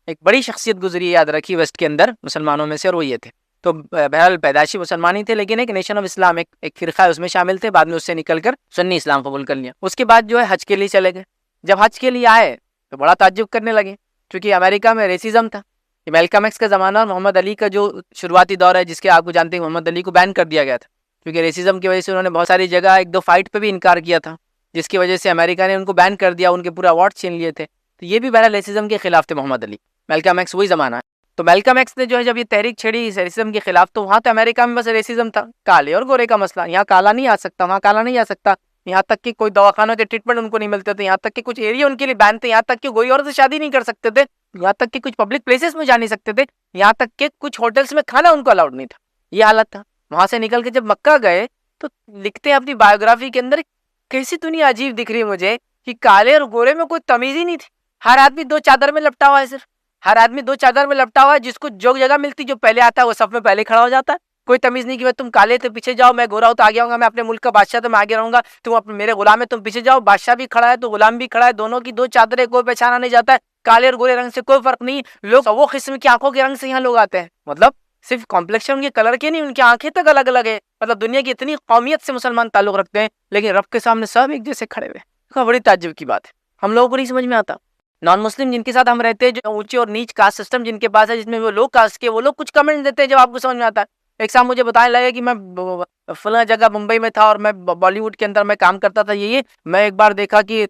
ایک بڑی شخصیت گزری ہے یاد رکھی ویسٹ کے اندر مسلمانوں میں سے, اور وہ یہ تھے. تو بہرحال پیدائشی مسلمان ہی تھے, لیکن ایک نیشن آف اسلام ایک فرقہ ہے اس میں شامل تھے. بعد میں اس سے نکل کر سنی اسلام قبول کر لیا. اس کے بعد جو ہے حج کے لیے چلے گئے. جب حج کے لیے آئے تو بڑا تعجب کرنے لگے, کیونکہ امریکہ میں ریسزم تھا. یہ میلکم ایکس کا زمانہ اور محمد علی کا جو شروعاتی دور ہے, جس کے آپ کو جانتے ہیں محمد علی کو بین کر دیا گیا تھا, کیونکہ ریسزم کی وجہ سے انہوں نے بہت ساری جگہ ایک دو فائٹ پہ بھی انکار کیا تھا, جس کی وجہ سے امریکہ نے ان کو بین کر دیا, ان کے پورے ایوارڈ چھین لیے تھے. تو یہ بھی بہرحال ریسزم کے خلاف تھے محمد علی. میلکم ایکس وہی زمانہ ہے. تو میلکم ایکس نے جو ہے جب یہ تحریک چھیڑی ریسزم کے خلاف, تو وہاں تو امریکہ میں بس ریسزم تھا, کالے اور گورے کا مسئلہ. یہاں کالا نہیں آ سکتا, وہاں کالا نہیں آ سکتا, یہاں تک کہ کوئی دواخانوں کے ٹریٹمنٹ ان کو نہیں ملتے تھے, یہاں تک کہ کچھ ایریا ان کے لیے بین تھے, یہاں تک کہ کوئی اور سے شادی نہیں کر سکتے تھے, یہاں تک کہ کچھ پبلک پلیسز میں جا نہیں سکتے تھے, یہاں تک کہ کچھ ہوٹلس میں کھانا ان کو الاؤڈ نہیں تھا. یہ حالت تھا. وہاں سے نکل کے جب مکہ گئے تو لکھتے ہیں اپنی بایوگرافی کے اندر, کیسی دنیا عجیب دکھ رہی ہے مجھے کہ کالے اور گورے میں کوئی تمیز ہی نہیں تھی. ہر آدمی دو چادر میں لپٹا ہوا ہے, صرف ہر آدمی دو چادر میں لپٹا ہوا ہے. جس کو جو جگہ ملتی جو پہلے آتا ہے وہ صف میں پہلے کھڑا ہو جاتا ہے. کوئی تمیز نہیں کہ تم کالے تو پیچھے جاؤ, میں گورا ہوں تو آگے آؤں گا, میں اپنے ملک کا بادشاہ تو میں آگے رہوں گا, تم میرے غلام ہے تم پیچھے جاؤ. بادشاہ بھی کھڑا ہے تو غلام بھی کھڑا ہے, دونوں کی دو چادریں, کوئی پہچانا نہیں جاتا ہے. کالے اور گورے رنگ سے کوئی فرق نہیں. لوگ وہ قسم کی آنکھوں کے رنگ سے یہاں لوگ آتے ہیں, مطلب صرف کمپلیکشن کے کلر کے نہیں, ان کی آنکھیں تک الگ الگ ہے. مطلب دنیا کی اتنی قومیت سے مسلمان تعلق رکھتے ہیں, لیکن رب کے سامنے سب ایک جیسے کھڑے ہوئے. بڑی تعجب کی بات ہے, ہم لوگوں کو نہیں سمجھ میں آتا. نان مسلم جن کے ساتھ ہم رہتے ہیں, جو اونچے اور نیچ کاسٹ سسٹم جن کے پاس ہے, جس میں وہ لوگ کاسٹ کے, وہ لوگ کچھ کمنٹ دیتے ہیں جب آپ کو سمجھ میں آتا ہے. ایک صاحب مجھے بتانے لگے کہ میں فلاں جگہ ممبئی میں تھا اور میں بالی ووڈ کے اندر میں کام کرتا تھا. یہ میں ایک بار دیکھا کہ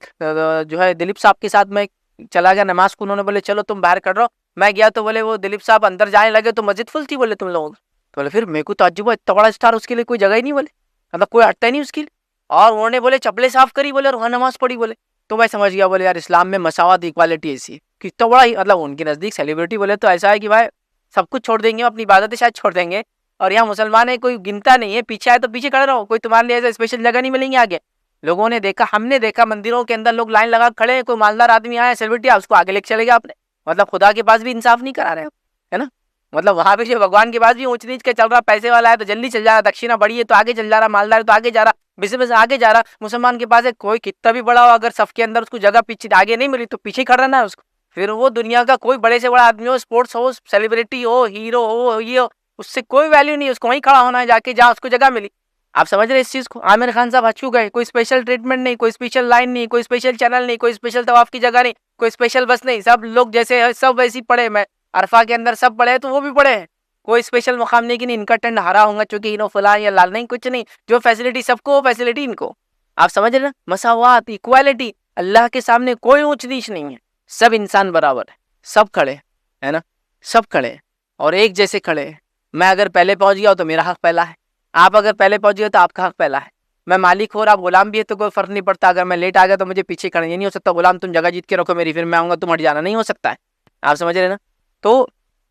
جو ہے دلیپ صاحب کے ساتھ میں چلا گیا نماز کو, انہوں نے بولے چلو تم باہر کر رہو, میں گیا تو بولے وہ دلیپ صاحب اندر جانے لگے تو مسجد فل تھی. بولے تم لوگ, تو بولے پھر میرے کو تعجب ہوا, اتنا بڑا اسٹار, اس کے لیے کوئی جگہ ہی نہیں, بولے مطلب کوئی ہٹتا ہی نہیں اس کے لیے. اور انہوں نے بولے چپلے صاف کری, بولے اور وہاں نماز پڑھی. بولے تو میں سمجھ گیا, بولے یار اسلام میں مساوات ایکوالٹی ایسی ہے کہ اتنا بڑا ہی, مطلب ان کے نزدیک سیلیبریٹی بولے تو ایسا ہے کہ بھائی سب کچھ چھوڑ دیں گے, اپنی عبادتیں شاید چھوڑ دیں گے, اور یہاں مسلمان ہے کوئی گنتا نہیں ہے, پیچھے آئے تو پیچھے کھڑے رہو, کوئی تمہارے لیے ایسا اسپیشل جگہ نہیں ملیں گے آگے. لوگوں نے دیکھا, ہم نے دیکھا مندروں کے اندر لوگ لائن لگا کھڑے ہیں, کوئی مالدار آدمی آیا سیلیبریٹی اس کو آگے لے کے چلے گا آپ نے, مطلب خدا کے پاس بھی انصاف نہیں کرا رہے ہے نا. مطلب وہاں پہ جو بھگوان کے پاس بھی اونچ نیچ کے چل رہا, پیسے والا ہے تو جلدی چل جا رہا, دکشینہ بڑی ہے تو آگے چل جا رہا, مالدار ہے تو آگے جا رہا, بزنس آگے جا رہا. مسلمان کے پاس ہے, کوئی کتنا بھی بڑا ہو, اگر صف کے اندر اس کو جگہ پیچھے آگے نہیں ملی تو پیچھے کھڑا رہنا ہے اس کو. پھر وہ دنیا کا کوئی بڑے سے بڑا آدمی ہو, اسپورٹس ہو, سیلیبریٹی ہو, ہیرو ہو, یہ ہو, اس سے کوئی ویلیو نہیں, اس کو وہیں کھڑا ہونا ہے جا کے جہاں اس کو جگہ ملی. آپ سمجھ رہے اس چیز کو. عامر خان صاحب حج کو گئے, کوئی اسپیشل ٹریٹمنٹ نہیں, کوئی اسپیشل لائن نہیں, کوئی اسپیشل چینل نہیں, کوئی اسپیشل طواف کی جگہ نہیں, کوئی اسپیشل بس نہیں, سب لوگ جیسے سب ویسی پڑے. میں عرفہ کے اندر سب پڑے تو وہ بھی پڑے ہیں, کوئی اسپیشل مقام نہیں کہ نہیں ان کا ٹینڈ ہرا ہوں گا چونکہ انہوں فلاں یا لال, نہیں کچھ نہیں. جو فیسلٹی سب کو, وہ فیسلٹی ان کو. آپ سمجھ رہے نا, مساوات, ایکوالٹی. اللہ کے سامنے کوئی اونچ نیچ نہیں ہے, سب انسان برابر ہے, سب کھڑے ہے نا, سب کھڑے اور ایک جیسے کھڑے. میں اگر پہلے پہنچ گیا ہوں تو میرا حق پہلا ہے, آپ اگر پہلے پہنچ گئے تو آپ کا حق پہلا ہے. میں مالک ہوں اور آپ غلام بھی ہے تو کوئی فرق نہیں پڑتا. اگر میں لیٹ آ گیا تو مجھے پیچھے کھڑے, یہ نہیں ہو سکتا غلام تم جگہ جیت کے رکھو میری, پھر میں آؤں گا تم ہٹ جانا, نہیں ہو سکتا ہے. آپ سمجھ رہے نا. تو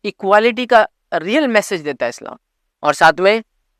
ایکوالٹی کا ریئل میسج دیتا ہے اسلام, اور ساتھ میں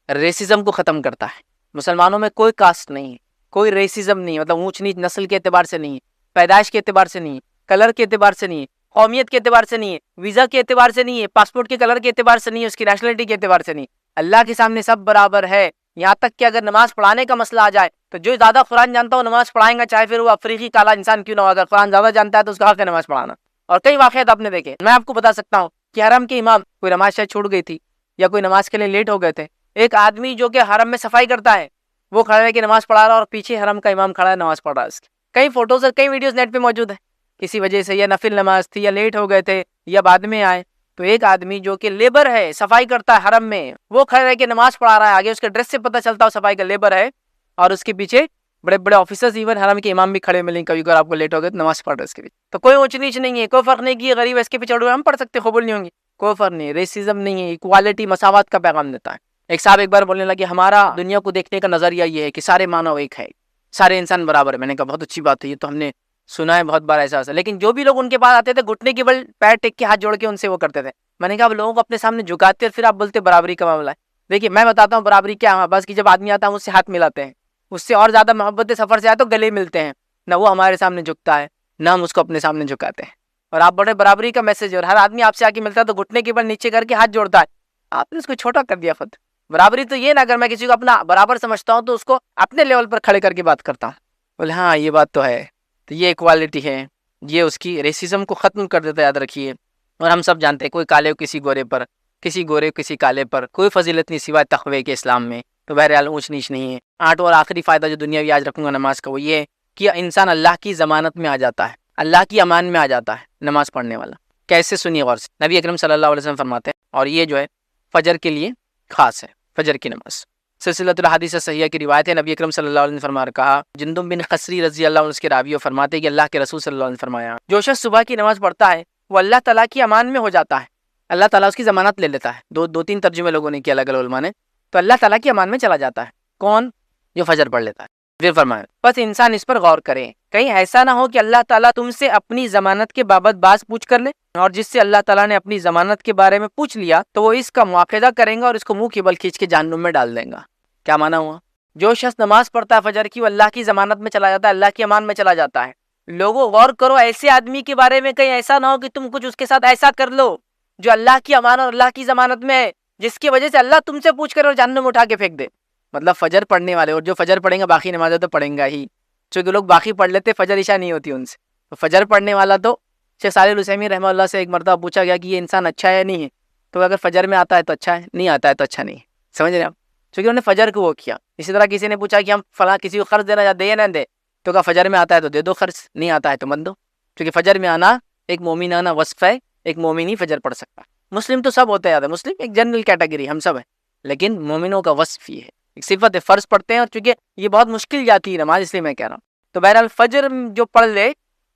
ریسزم کو ختم کرتا ہے. مسلمانوں میں کوئی کاسٹ نہیں ہے, کوئی ریسزم نہیں, مطلب اونچ نیچ نسل کے اعتبار سے نہیں ہے, پیدائش کے اعتبار سے نہیں ہے, کلر کے اعتبار سے نہیں ہے, قومیت کے اعتبار سے نہیں ہے, ویزا کے اعتبار سے نہیں ہے, پاسپورٹ کے کلر کے اعتبار سے نہیں ہے, اس کی نیشنلٹی کے اعتبار سے نہیں. اللہ کے سامنے سب برابر ہے. یہاں تک کہ اگر نماز پڑھانے کا مسئلہ آ جائے تو جو زیادہ قرآن جانتا ہو نماز پڑھائیں گا, چاہے پھر وہ افریقی کالا انسان کیوں نہ ہو. اگر قرآن زیادہ جانتا ہے تو اس کا حق ہے نماز پڑھانا. اور کئی واقعات آپ نے دیکھے, میں آپ کو بتا سکتا ہوں کہ حرم کے امام, کوئی نماز شاید چھوٹ گئی تھی یا کوئی نماز کے لیے لیٹ ہو گئے تھے, ایک آدمی جو کہ حرم میں صفائی کرتا ہے وہ کھڑا ہے کہ نماز پڑھا رہا, اور پیچھے حرم کا امام کھڑا ہے نماز پڑھ رہا ہے. اس کی کئی فوٹوز اور کئی ویڈیوز نیٹ پہ موجود ہیں. کسی وجہ سے یا نفل نماز تھی یا لیٹ ہو گئے تھے یا بعد میں آئے, تو ایک آدمی جو کہ لیبر ہے, صفائی کرتا ہے حرم میں, وہ کھڑا ہے کہ نماز پڑھا رہا ہے. آگے اس کے ڈریس سے پتہ چلتا ہے صفائی کا لیبر ہے, اور اس کے پیچھے بڑے بڑے آفیسرز, ایون حرم کے امام بھی کھڑے ملیں کبھی اگر آپ کو لیٹ ہو گئے تو نماز پڑھ رہے اس کے پیچھے. تو کوئی اونچ نیچ نہیں ہے, کوئی فرق نہیں کہ غریب ہے اس کے پیچھے ہم پڑھ سکتے, قبول نہیں ہوں گی, کوئی فرق نہیں. ریسزم نہیں ہے, ایکوالٹی, مساوات کا پیغام دیتا ہے. ایک صاحب ایک بار بولنے لگے ہمارا دنیا کو دیکھنے کا نظریہ یہ ہے کہ سارے مانو ایک ہے, سارے انسان برابر ہے. میں نے کہا بہت اچھی بات ہے, یہ تو ہم نے سنا ہے بہت بار ایسا. لیکن جو بھی لوگ ان کے پاس آتے تھے گھٹنے کے بل پیر ٹیک کے ہاتھ جوڑ کے ان سے وہ کرتے تھے. میں نے کہا اب لوگوں کو اپنے سامنے جھکاتے اور پھر آپ بولتے برابری کا معاملہ ہے. دیکھیے میں بتاتا ہوں برابری کیا ہے. بس کہ جب آدمی آتا ہے اس سے ہاتھ ملاتے ہیں, اس سے اور زیادہ محبت سفر سے آئے تو گلے ملتے ہیں, نہ وہ ہمارے سامنے جھکتا ہے نہ ہم اس کو اپنے سامنے جھکاتے ہیں. اور آپ بڑے برابری کا میسج ہے, اور ہر آدمی آپ سے آ کے ملتا ہے تو گھٹنے کے بل نیچے کر کے ہاتھ جوڑتا ہے. آپ نے اس کو چھوٹا کر دیا خود. برابری تو یہ نا, اگر میں کسی کو اپنا برابر سمجھتا ہوں تو اس کو اپنے لیول پر کھڑے کر کے بات کرتا ہوں. بولے ہاں یہ بات تو ہے, تو یہ ایکوالٹی ہے، یہ اس کی ریسزم کو ختم کر دیتا ہے، یاد رکھیے۔ اور ہم سب جانتے ہیں کوئی کالے کسی گورے پر، کسی گورے کسی کالے پر کوئی فضیلت نہیں سوائے تقوی کے اسلام میں، تو بہرحال اونچ نیچ نہیں ہے۔ آٹھ اور آخری فائدہ جو دنیاوی آج رکھوں گا نماز کا، وہ یہ ہے کہ انسان اللہ کی ضمانت میں آ جاتا ہے، اللہ کی امان میں آ جاتا ہے نماز پڑھنے والا۔ کیسے؟ سنیے غور سے، نبی اکرم صلی اللہ علیہ وسلم فرماتے ہیں، اور یہ جو ہے فجر کے لیے خاص ہے، فجر کی نماز۔ سلسلۃ الحدیث صحیحہ کی روایت ہے، نبی اکرم صلی اللہ علیہ وسلم نے کہا، جندب بن خصری رضی اللہ عنہ اس کے راوی فرماتے ہیں کہ اللہ کے رسول صلی اللہ علیہ وسلم فرمایا، جو شخص صبح کی نماز پڑھتا ہے وہ اللہ تعالیٰ کی امان میں ہو جاتا ہے، اللہ تعالیٰ اس کی ضمانت لے لیتا ہے۔ دو تین ترجمے لوگوں نے کیا الگ الگ علماء نے، تو اللہ تعالیٰ کی امان میں چلا جاتا ہے۔ کون؟ جو فجر پڑھ لیتا ہے۔ پھر فرمایا، بس انسان اس پر غور کرے، کہیں ایسا نہ ہو کہ اللہ تعالیٰ تم سے اپنی ضمانت کے بابت باز پوچھ کر لے، اور جس سے اللہ تعالیٰ نے اپنی ضمانت کے بارے میں پوچھ لیا تو وہ اس کا مواخذہ کریں گا اور اس کو منہ کی بل کھینچ کے جہنم میں ڈال دیں گا۔ کیا معنی ہوا؟ جو شخص نماز پڑھتا ہے فجر کی، وہ اللہ کی ضمانت میں چلا جاتا ہے، اللہ کی امان میں چلا جاتا ہے۔ لوگوں غور کرو، ایسے آدمی کے بارے میں کہیں ایسا نہ ہو کہ تم کچھ اس کے ساتھ ایسا کر لو جو اللہ کی امان اور اللہ کی ضمانت میں ہے، جس کی وجہ سے اللہ تم سے پوچھ کر اور جہنم میں اٹھا کے پھینک دے۔ مطلب فجر پڑھنے والے، اور جو فجر پڑھیں گا باقی نمازیں تو پڑھیں گا ہی، چونکہ لوگ باقی پڑھ لیتے، فجر عشاء نہیں ہوتی ان سے، تو فجر پڑھنے والا تو شیخ صالح العثیمین رحمہ اللہ سے ایک مرتبہ پوچھا گیا کہ یہ انسان اچھا ہے یا نہیں ہے، تو اگر فجر میں آتا ہے تو اچھا ہے، نہیں آتا ہے تو اچھا نہیں ہے۔ سمجھ رہے ہیں آپ؟ چونکہ انہوں نے فجر کو وہ کیا۔ اسی طرح کسی نے پوچھا کہ ہم فلاں کسی کو قرض دینا یا دے یا نہ دے، تو کہا فجر میں آتا ہے تو دے دو قرض، نہیں آتا ہے تو مت دو، کیونکہ فجر میں آنا ایک مومنانہ وصف ہے، ایک مومن ہی فجر پڑھ سکتا ہے۔ مسلم تو سب ہوتے ہیں، یاد ہے، مسلم ایک جنرل کیٹیگری، ہم سب ہیں، لیکن مومنوں کا وصف یہ ہے، ایک صفت ہے، فرض پڑھتے ہیں، اور چونکہ یہ بہت مشکل جاتی ہے نماز، اس لیے میں کہہ رہا ہوں۔ تو بہرحال فجر جو پڑھ لے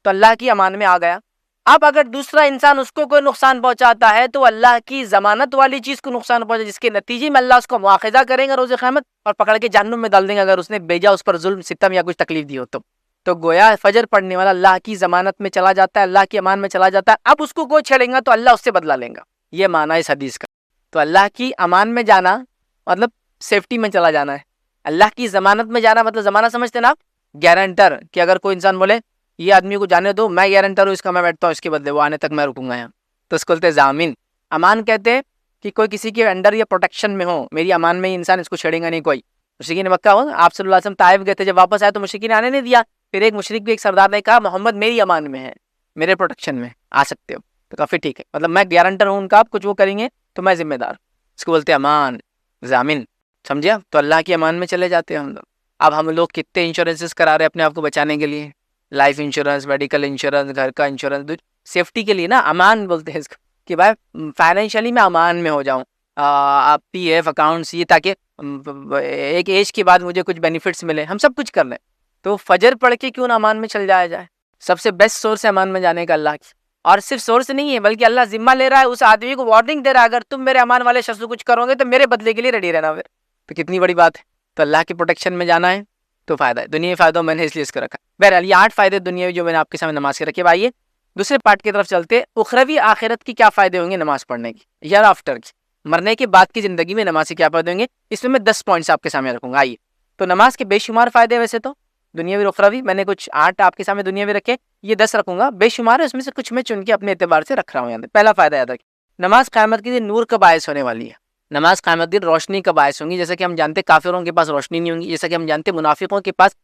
تو اللہ کی امان میں آ گیا۔ اب اگر دوسرا انسان اس کو کوئی نقصان پہنچاتا ہے تو اللہ کی ضمانت والی چیز کو نقصان پہنچا، جس کے نتیجے میں اللہ اس کو مواخذہ کریں گا روز قیامت اور پکڑ کے جہنم میں ڈال دیں گا، اگر اس نے بیجا اس پر ظلم ستم یا کچھ تکلیف دی ہو تو گویا فجر پڑھنے والا اللہ کی ضمانت میں چلا جاتا ہے، اللہ کی امان میں چلا جاتا ہے۔ اب اس کو کوئی چھیڑیں گا تو اللہ اس سے بدلہ لیں گا، یہ معنی ہے اس حدیث کا۔ تو اللہ کی امان میں جانا مطلب سیفٹی میں چلا جانا ہے، اللہ کی ضمانت میں جانا مطلب ضمانت سمجھتے نا آپ، گارنٹر، کہ اگر کوئی انسان بولے یہ آدمی کو جانے دو، میں گارنٹر ہوں اس کا، میں بیٹھتا ہوں اس کے بدلے، وہ آنے تک میں رکوں گا یہاں، تو اس کو بولتے ضامن۔ امان کہتے ہیں کہ کوئی کسی کے انڈر یا پروٹیکشن میں ہو، میری امان میں ہی انسان، اس کو چھیڑیں گا نہیں کوئی۔ مشرکین مکہ ہو، آپ صلی اللہ علیہ وسلم طائف گئے تھے، جب واپس آئے تو مشرکین نے آنے نہیں دیا، پھر ایک مشرک بھی ایک سردار نے کہا محمد میری امان میں ہے، میرے پروٹیکشن میں آ سکتے ہو، تو کافی ٹھیک ہے، مطلب میں گارنٹر ہوں ان کا، آپ کچھ وہ کریں گے تو میں ذمہ دار، اس کو بولتے امان، ضامن، سمجھے آپ؟ تو اللہ کی امان میں چلے جاتے ہیں ہم لوگ۔ اب ہم لوگ کتنے انشورنسز کرا رہے ہیں اپنے آپ کو بچانے کے لیے، لائف انشورنس، میڈیکل انشورنس، گھر کا انشورنس، سیفٹی کے لیے نا، امان بولتے ہیں اس کو، کہ بھائی فائنینشلی میں امان میں ہو جاؤں، آپ پی ایف اکاؤنٹس، یہ تاکہ ایک ایج کے بعد مجھے کچھ بینیفٹس ملے، ہم سب کچھ کر لیں۔ تو فجر پڑھ کے کیوں نہ امان میں چل جایا جائے؟ سب سے بیسٹ سورس ہے امان میں جانے کا اللہ کی، اور صرف سورس نہیں ہے بلکہ اللہ ذمہ لے رہا ہے، اس آدمی کو وارننگ دے رہا ہے، اگر تم میرے امان والے شخص کو کچھ کرو گے تو میرے بدلے کے لیے ریڈی رہنا، پھر تو کتنی بڑی بات ہے۔ تو اللہ کے پروٹیکشن میں جانا ہے تو فائدہ ہے، دنیا فائدہ میں نے اس لیے اس کو رکھا۔ بہرحال یہ 8 فائدے دنیاوی جو میں نے آپ کے سامنے نماز کے رکھے۔ بھائی دوسرے پارٹ کی طرف چلتے، اخروی آخرت کی کیا فائدے ہوں گے نماز پڑھنے کی، یا آفٹر کی، مرنے کے بعد کی زندگی میں نماز کے کیا فائدے ہوں گے، اس میں 10 پوائنٹس آپ کے سامنے رکھوں گا۔ آئیے، تو نماز کے بے شمار فائدے، ویسے تو دنیاوی اور اخروی، میں نے کچھ 8 آپ کے سامنے دنیاوی رکھے، یہ 10 رکھوں گا، بے شمار ہے، اس میں سے کچھ میں چن کے اپنے اعتبار سے رکھ رہا ہوں۔ یہاں پہلا فائدہ یاد رکھیں، نماز قیامت کے دن نور کا باعث ہونے والی ہے، نماز قیامت دن روشنی کا باعث ہوں گی، جیسا کہ ہم جانتے کافروں کے پاس روشنی نہیں ہوں گی، جیسا کہ ہم جانتے منافقوں کے پاس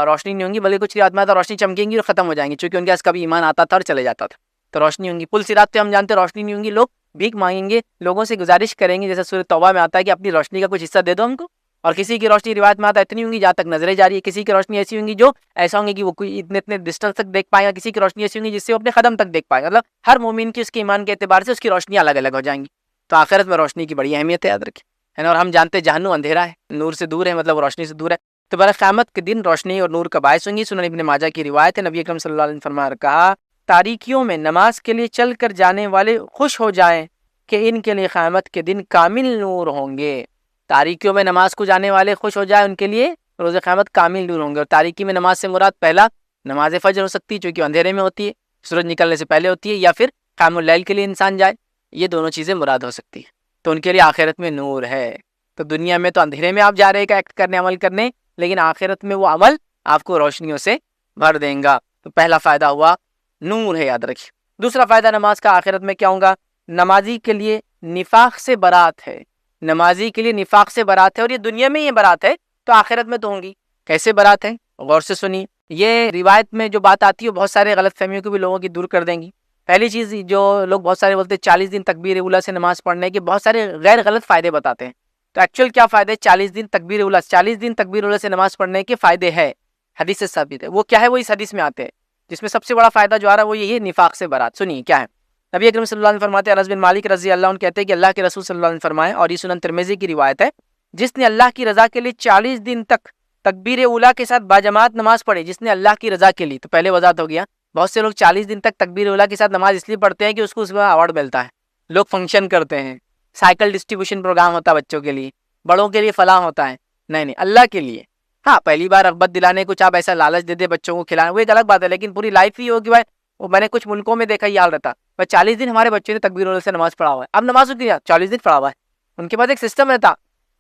روشنی نہیں ہوں گی، بلکہ کچھ آدمی روشنی چمکیں گی اور ختم ہو جائیں گی، چونکہ ان کے پاس کبھی ایمان آتا تھا اور چلے جاتا تھا، تو روشنی ہوں گی۔ پل صراط تو ہم جانتے روشنی نہیں ہوں گی، لوگ بھیک مانگیں گے، لوگوں سے گزارش کریں گے، جیسے سورۃ توبہ میں آتا ہے کہ اپنی روشنی کا کچھ حصہ دے دو ہم کو، اور کسی کی روشنی روایت میں آتا ہے اتنی ہوں گی جہاں تک نظریں جاری ہے، کسی کی روشنی ایسی ہوں گی جو ایسا ہوں گی کہ وہ کوئی اتنے ڈسٹینس تک دیکھ پائے گا، کسی کی روشنی ایسی ہوں گی جس سے وہ اپنے قدم تک دیکھ پائے گا، مطلب ہر مومن کی اس کے ایمان کے اعتبار سے اس کی روشنی الگ الگ ہو جائیں گی۔ تو آخرت میں روشنی کی بڑی اہمیت ہے، یاد رکھیں، ہے نا، اور ہم جانتے جہنم اندھیرا ہے، نور سے دور ہے، مطلب روشنی سے دور ہے، تو برائے قیامت کے دن روشنی اور نور کا باعث ہوں گی۔ سنن ابن ماجہ کی روایت ہے، نبی اکرم صلی اللہ علیہ وسلم فرمایا، کہا تاریکیوں میں نماز کے لیے چل کر جانے والے خوش ہو جائیں کہ ان کے لیے قیامت کے دن کامل نور ہوں گے۔ تاریکیوں میں نماز کو جانے والے خوش ہو جائیں، ان کے لیے روز قیامت کامل نور ہوں گے۔ اور تاریکی میں نماز سے مراد پہلا نماز فجر ہو سکتی ہے، چونکہ اندھیرے میں ہوتی ہے، سورج نکلنے سے پہلے ہوتی ہے، یا پھر قیام اللیل کے لیے انسان جائے، یہ دونوں چیزیں مراد ہو سکتی ہیں، تو ان کے لیے آخرت میں نور ہے۔ تو دنیا میں تو اندھیرے میں آپ جا رہے ہیں ایکٹ کرنے، عمل کرنے، لیکن آخرت میں وہ عمل آپ کو روشنیوں سے بھر دیں گا۔ تو پہلا فائدہ ہوا نور ہے، یاد رکھیے۔ دوسرا فائدہ نماز کا آخرت میں کیا ہوگا؟ نمازی کے لیے نفاق سے برات ہے، نمازی کے لیے نفاق سے برات ہے، اور یہ دنیا میں یہ برات ہے تو آخرت میں تو ہوں گی۔ کیسے برات ہے؟ غور سے سنیے۔ یہ روایت میں جو بات آتی ہے بہت سارے غلط فہمیوں کو بھی لوگوں کی دور کر دیں گی. پہلی چیز جو لوگ بہت سارے بولتے ہیں 40 دن تکبیر اولیٰ سے نماز پڑھنے کے بہت سارے غیر غلط فائدے بتاتے ہیں. تو ایکچوئل کیا فائدے 40 دن تکبیر اولیٰ 40 دن تکبیر اولیٰ سے نماز پڑھنے کے فائدے ہے، حدیث سے ثابت ہے. وہ کیا ہے؟ وہ اس حدیث میں آتے ہیں، جس میں سب سے بڑا فائدہ جو آ رہا ہے وہ یہی ہے نفاق سے برات. سنیے کیا ہے. نبی اکرم صلی اللہ علیہ وسلم فرماتے ہیں، انس بن مالک رضی اللہ عنہ کہتے ہیں کہ اللہ کے رسول صلی اللہ علیہ وسلم فرمائے، اور یہ سنن ترمذی کی روایت ہے، جس نے اللہ کی رضا کے لیے 40 دن تک تکبیر اولیٰ کے ساتھ باجماعت نماز پڑھی. جس نے اللہ کی رضا کے لیے، تو پہلے وضاحت ہو گیا، بہت سے لوگ 40 دن تک تکبیر اولیٰ کے ساتھ نماز اس لیے پڑھتے ہیں کہ اس کو اس میں ایوارڈ ملتا ہے، لوگ فنکشن کرتے ہیں، سائیکل ڈسٹریبیوشن پروگرام ہوتا ہے بچوں کے لیے، بڑوں کے لیے فلاح ہوتا ہے. نہیں، اللہ کے لیے. ہاں، پہلی بار رغبت دلانے کچھ آپ ایسا لالچ دے دے بچوں کو کھلانا، وہ ایک الگ بات ہے، لیکن پوری لائف ہی ہوگی. بھائی وہ میں نے کچھ ملکوں میں دیکھا یہ حال رہتا، بھائی 40 دن ہمارے بچوں نے تکبیر اولیٰ سے نماز پڑھا ہوا ہے. اب نماز ہوتی ہے 40 دن پڑھا ہوا ہے. ان کے پاس ایک سسٹم رہتا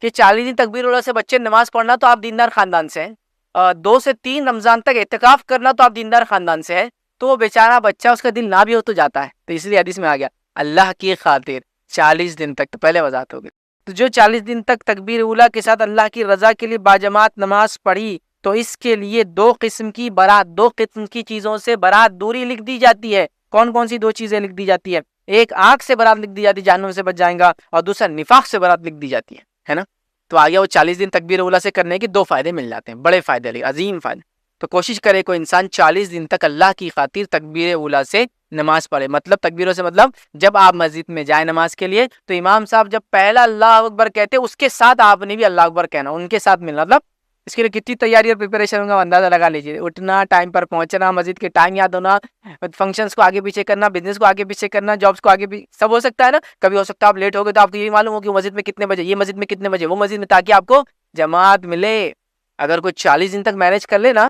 کہ 40 دن تکبیر اولیٰ سے بچے نماز پڑھنا تو آپ دیندار خاندان سے ہیں، 2 سے 3 رمضان تک اعتکاف کرنا تو آپ دیندار خاندان سے ہے. تو وہ بیچارہ بچہ اس کا دل نہ بھی ہو تو جاتا ہے. تو اس لیے حدیث میں آ گیا اللہ کی خاطر 40 دن تک. تو پہلے وضاحت ہو گئی. تو جو 40 دن تک تکبیر اولیٰ کے ساتھ اللہ کی رضا کے لیے باجماعت نماز پڑھی تو اس کے لیے 2 قسم کی برات، 2 قسم کی چیزوں سے برات دوری لکھ دی جاتی ہے. کون کون سی 2 چیزیں لکھ دی جاتی ہے؟ ایک آگ سے برات لکھ دی جاتی ہے، جہنم سے بچ جائیں گا، اور دوسرا نفاق سے برات لکھ دی جاتی ہے نا. تو آگے وہ 40 دن تکبیر اولیٰ سے کرنے کے 2 فائدے مل جاتے ہیں، بڑے فائدے، عظیم فائدے. تو کوشش کرے کوئی انسان 40 دن تک اللہ کی خاطر تکبیر اولیٰ سے نماز پڑھے. مطلب تکبیروں سے مطلب جب آپ مسجد میں جائیں نماز کے لیے تو امام صاحب جب پہلا اللہ اکبر کہتے اس کے ساتھ آپ نے بھی اللہ اکبر کہنا، ان کے ساتھ ملنا. مطلب اس کے لیے کتنی تیاری اور پریپریشن ہوگا اندازہ لگا لیجیے. اٹھنا، ٹائم پر پہنچنا، مسجد کے ٹائم یاد ہونا، فنکشنز کو آگے پیچھے کرنا، بزنس کو آگے پیچھے کرنا، جابس کو آگے پیچھے، سب ہو سکتا ہے نا. کبھی ہو سکتا ہے آپ لیٹ ہو گئے تو آپ کو یہ معلوم ہو کہ مسجد میں کتنے بجے، یہ مسجد میں کتنے بجے، وہ مسجد میں، تاکہ آپ کو جماعت ملے. اگر کوئی 40 دن تک مینج کر لے نا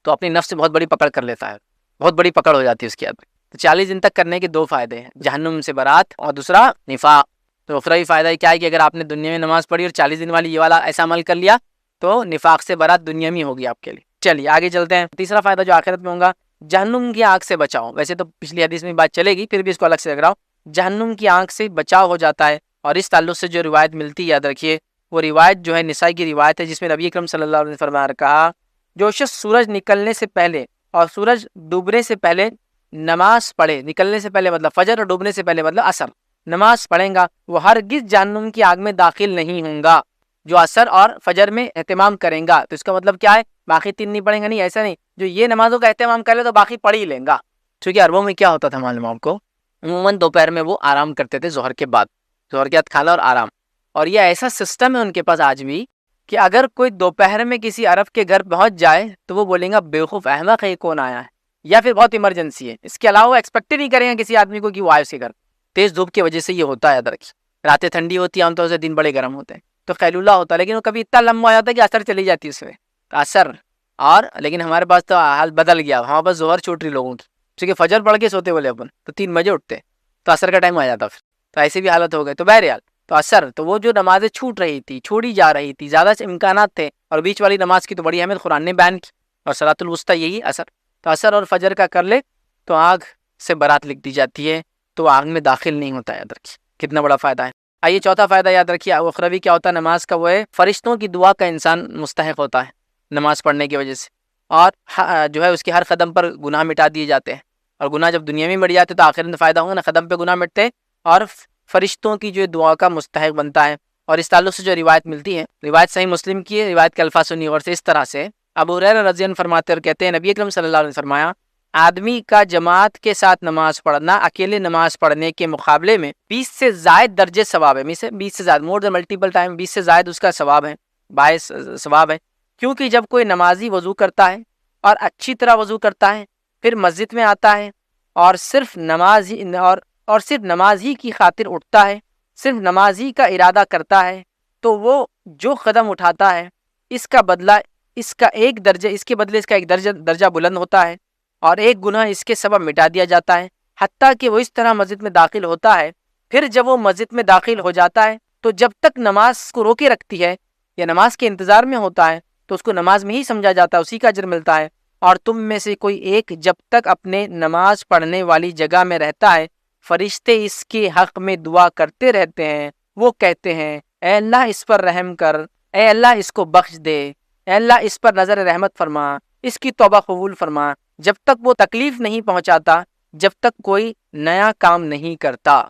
تو اپنی نفس سے بہت بڑی پکڑ کر لیتا ہے، بہت بڑی پکڑ ہو جاتی ہے اس کی عادت. تو 40 دن تک کرنے کے 2 فائدے ہیں، جہنم سے برات اور دوسرا نفاق. تو اخروی فائدہ کیا ہے کہ اگر آپ نے دنیا میں نماز پڑھی اور 40 دن والی یہ والا ایسا عمل کر لیا تو نفاق سے برات دنیا میں ہوگی آپ کے لیے. چلیے آگے چلتے ہیں. تیسرا فائدہ جو آخرت میں ہوگا، جہنم کی آگ سے بچاؤ. ویسے تو پچھلی حدیث میں بات چلے گی، پھر بھی اس کو الگ سے لگ رہا ہوں. جہنم کی آگ سے بچاؤ ہو جاتا ہے. اور اس تعلق سے جو روایت ملتی ہے یاد رکھیے، وہ روایت جو ہے نسائی کی روایت ہے، جس میں نبی اکرم صلی اللہ علیہ وسلم فرمایا کہا، جو شخص سورج نکلنے سے پہلے اور سورج ڈوبنے سے پہلے نماز پڑھے، نکلنے سے پہلے مطلب فجر، اور ڈوبنے سے پہلے مطلب عصر، نماز پڑھیں گا، وہ ہرگز جہنم کی آگ میں داخل نہیں ہوں گا. جو عصر اور فجر میں اہتمام کریں گا، تو اس کا مطلب کیا ہے؟ باقی 3 نہیں پڑھیں گا، نہیں، ایسا نہیں. جو یہ نمازوں کا اہتمام کر لے تو باقی پڑھ ہی لیں گا. کیونکہ عربوں میں کیا ہوتا تھا معلوم آپ کو، عموماً دوپہر میں وہ آرام کرتے تھے، ظہر کے بعد کھانا اور آرام. اور یہ ایسا سسٹم ہے ان کے پاس آج بھی کہ اگر کوئی دوپہر میں کسی عرب کے گھر پہنچ جائے تو وہ بولیں گا بیوقوف احمق ہے، کون آیا ہے، یا پھر بہت ایمرجنسی ہے. اس کے علاوہ وہ ایکسپیکٹ ہی نہیں کریں گے کسی آدمی کو کہ وہ آئے اس کے گھر. تیز دھوپ کی وجہ سے یہ ہوتا ہے. راتیں ٹھنڈی ہوتی ہیں، عام طور سے دن بڑے گرم ہوتے ہیں، تو خیل اللہ ہوتا ہے. لیکن وہ کبھی اتنا لمبا ہو جاتا ہے کہ اثر چلی جاتی ہے اس میں، اثر. اور لیکن ہمارے پاس تو حال بدل گیا، ہمارے پاس ظہر چھوٹ رہی لوگوں کی، کیونکہ فجر پڑھ کے سوتے بولے اپن تو 3 بجے اٹھتے، تو اثر کا ٹائم آ جاتا پھر. تو ایسی بھی حالت ہو گئی. تو بہرحال تو اثر، تو وہ جو نمازیں چھوٹ رہی تھی، چھوڑی جا رہی تھی، زیادہ سے امکانات تھے، اور بیچ والی نماز کی تو بڑی اہمیت قرآن نے بیان کی، اور صلاۃ الوسطیٰ یہی اثر. تو اثر اور فجر کا کر لے تو آگ سے برات لکھ دی جاتی ہے، تو آگ میں داخل نہیں ہوتا. یاد رکھیے کتنا بڑا فائدہ ہے. آئیے چوتھا فائدہ یاد رکھیے اخروی کیا ہوتا ہے نماز کا، وہ ہے فرشتوں کی دعا کا انسان مستحق ہوتا ہے نماز پڑھنے کی وجہ سے. اور جو ہے اس کے ہر قدم پر گناہ مٹا دیے جاتے ہیں، اور گناہ جب دنیا میں مٹ جاتے تو آخرت میں فائدہ ہوگا نا، قدم پہ گناہ مٹتے، اور فرشتوں کی جو دعا کا مستحق بنتا ہے. اور اس تعلق سے جو روایت ملتی ہے، روایت صحیح مسلم کی ہے، روایت کے الفاظ سنیے غور سے. اس طرح سے ابو ہریرہ رضی اللہ عنہ فرماتے اور کہتے ہیں، نبی اکرم صلی اللہ علیہ وسلم فرمایا، آدمی کا جماعت کے ساتھ نماز پڑھنا اکیلے نماز پڑھنے کے مقابلے میں 20 سے زائد درجے ثواب ہے. 20 سے زائد، مور دین ملٹیپل ٹائم، 20 سے زائد اس کا ثواب ہے، باعث ثواب ہے. کیونکہ جب کوئی نمازی وضو کرتا ہے اور اچھی طرح وضو کرتا ہے، پھر مسجد میں آتا ہے اور صرف نماز ہی کی خاطر اٹھتا ہے، صرف نماز ہی کا ارادہ کرتا ہے، تو وہ جو قدم اٹھاتا ہے اس کا بدلہ اس کے بدلے اس کا ایک درجہ بلند ہوتا ہے، اور ایک گناہ اس کے سبب مٹا دیا جاتا ہے. حتیٰ کہ وہ اس طرح مسجد میں داخل ہوتا ہے، پھر جب وہ مسجد میں داخل ہو جاتا ہے تو جب تک نماز کو روکے رکھتی ہے یا نماز کے انتظار میں ہوتا ہے تو اس کو نماز میں ہی سمجھا جاتا ہے، اسی کا اجر ملتا ہے. اور تم میں سے کوئی ایک جب تک اپنے نماز پڑھنے والی جگہ میں رہتا ہے، فرشتے اس کے حق میں دعا کرتے رہتے ہیں. وہ کہتے ہیں، اے اللہ اس پر رحم کر، اے اللہ اس کو بخش دے، اے اللہ اس پر نظر رحمت فرما، اس کی توبہ قبول فرما جب تک وہ تکلیف نہیں پہنچاتا، جب تک کوئی نیا کام نہیں کرتا.